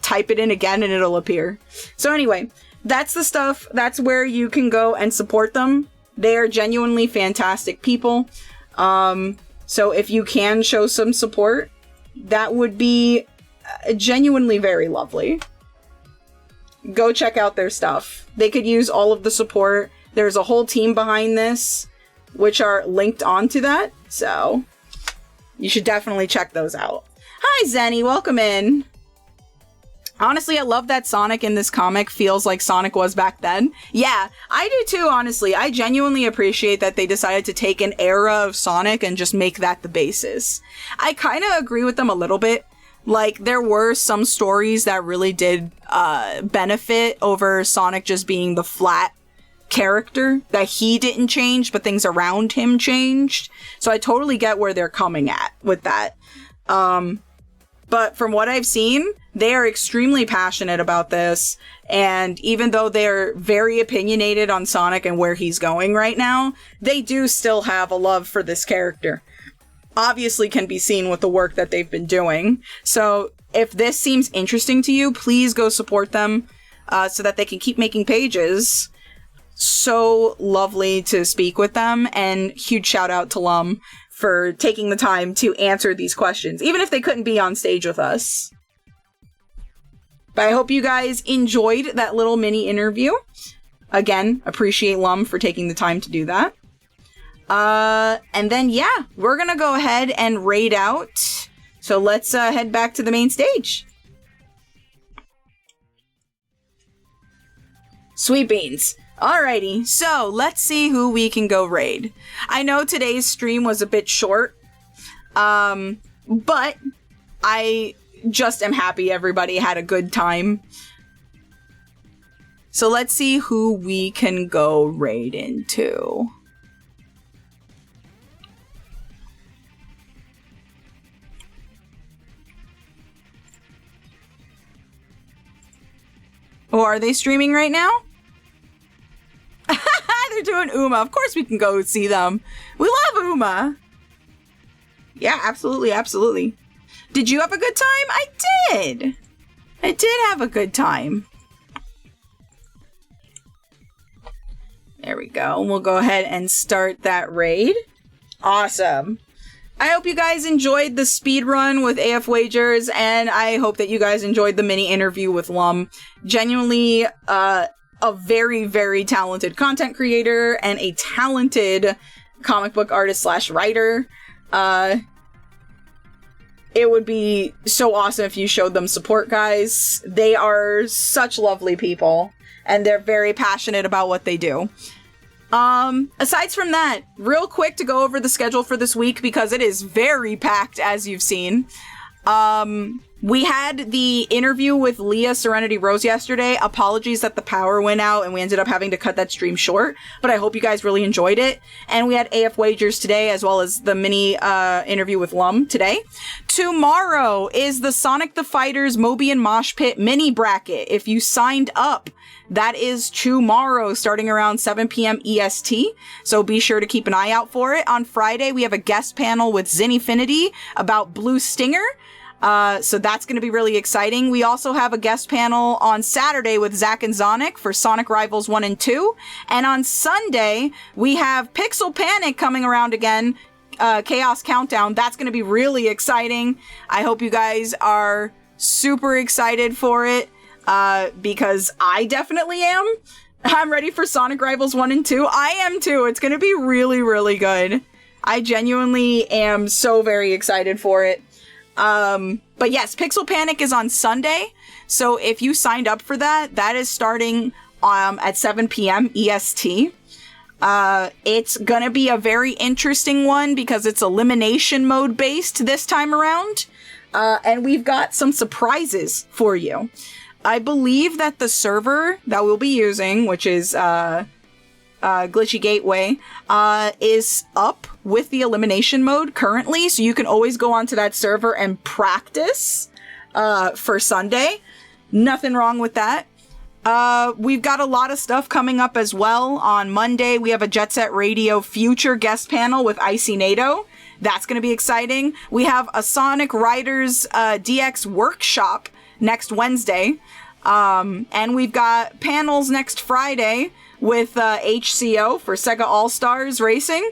type it in again and it'll appear. So anyway, that's the stuff. That's where you can go and support them. They are genuinely fantastic people. So if you can show some support, that would be genuinely very lovely. Go check out their stuff. They could use all of the support. There's a whole team behind this, which are linked onto that. So you should definitely check those out. Hi, Zenny. Welcome in. Honestly, I love that Sonic in this comic feels like Sonic was back then. Yeah, I do too, honestly. I genuinely appreciate that they decided to take an era of Sonic and just make that the basis. I kind of agree with them a little bit. There were some stories that really did benefit over Sonic just being the flat character, that he didn't change, but things around him changed. So I totally get where they're coming at with that. But from what I've seen, they are extremely passionate about this, and even though they're very opinionated on Sonic and where he's going right now, they do still have a love for this character. Obviously can be seen with the work that they've been doing. So if this seems interesting to you, please go support them so that they can keep making pages. So lovely to speak with them, and huge shout out to Lummh for taking the time to answer these questions, even if they couldn't be on stage with us. But I hope you guys enjoyed that little mini interview. Again, appreciate Lummh for taking the time to do that. And then, yeah, we're gonna go ahead and raid out. So let's head back to the main stage. Sweet beans. Alrighty, so let's see who we can go raid. I know today's stream was a bit short, But I just am happy everybody had a good time. So let's see who we can go raid into. Oh, are they streaming right now? They're doing Uma. Of course we can go see them. We love Uma. Yeah, absolutely, absolutely. Did you have a good time? I did. I did have a good time. There we go. We'll go ahead and start that raid. Awesome. I hope you guys enjoyed the speed run with AF Wagers, and I hope that you guys enjoyed the mini interview with Lummh. Genuinely, a very, very talented content creator and a talented comic book artist / writer. It would be so awesome if you showed them support, guys. They are such lovely people, and they're very passionate about what they do. Aside from that, real quick to go over the schedule for this week, because it is very packed, as you've seen. We had the interview with Leah Serenity Rose yesterday. Apologies that the power went out and we ended up having to cut that stream short, but I hope you guys really enjoyed it. And we had AF Wagers today, as well as the mini interview with Lummh today. Tomorrow is the Sonic the Fighters Moby and Mosh Pit mini bracket. If you signed up, that is tomorrow, starting around 7 p.m. EST. So be sure to keep an eye out for it. On Friday, we have a guest panel with Zinfinity about Blue Stinger. So that's going to be really exciting. We also have a guest panel on Saturday with Zach and Zonic for Sonic Rivals 1 and 2. And on Sunday, we have Pixel Panic coming around again, Chaos Countdown. That's going to be really exciting. I hope you guys are super excited for it, because I definitely am. I'm ready for Sonic Rivals 1 and 2. I am too. It's going to be really, really good. I genuinely am so very excited for it. But yes, Pixel Panic is on Sunday. So if you signed up for that, that is starting, at 7 p.m. EST. It's gonna be a very interesting one because it's elimination mode based this time around. And we've got some surprises for you. I believe that the server that we'll be using, which is, Glitchy Gateway, is up with the elimination mode currently, so you can always go onto that server and practice for Sunday. Nothing wrong with that. We've got a lot of stuff coming up as well. On Monday, we have a Jet Set Radio Future guest panel with Icy NATO. That's going to be exciting. We have a Sonic Riders DX workshop next Wednesday. And we've got panels next Friday with HCO for Sega All-Stars Racing.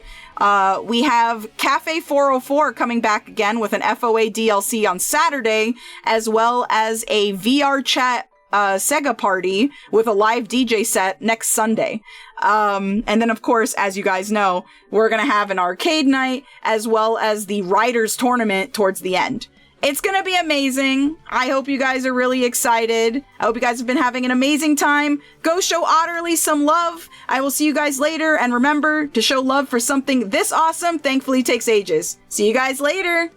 We have Cafe 404 coming back again with an FOA DLC on Saturday, as well as a VR chat Sega party with a live DJ set next Sunday. And then, of course, as you guys know, we're going to have an arcade night, as well as the Riders Tournament towards the end. It's gonna be amazing. I hope you guys are really excited. I hope you guys have been having an amazing time. Go show Otterly some love. I will see you guys later, and remember, to show love for something this awesome thankfully takes ages. See you guys later.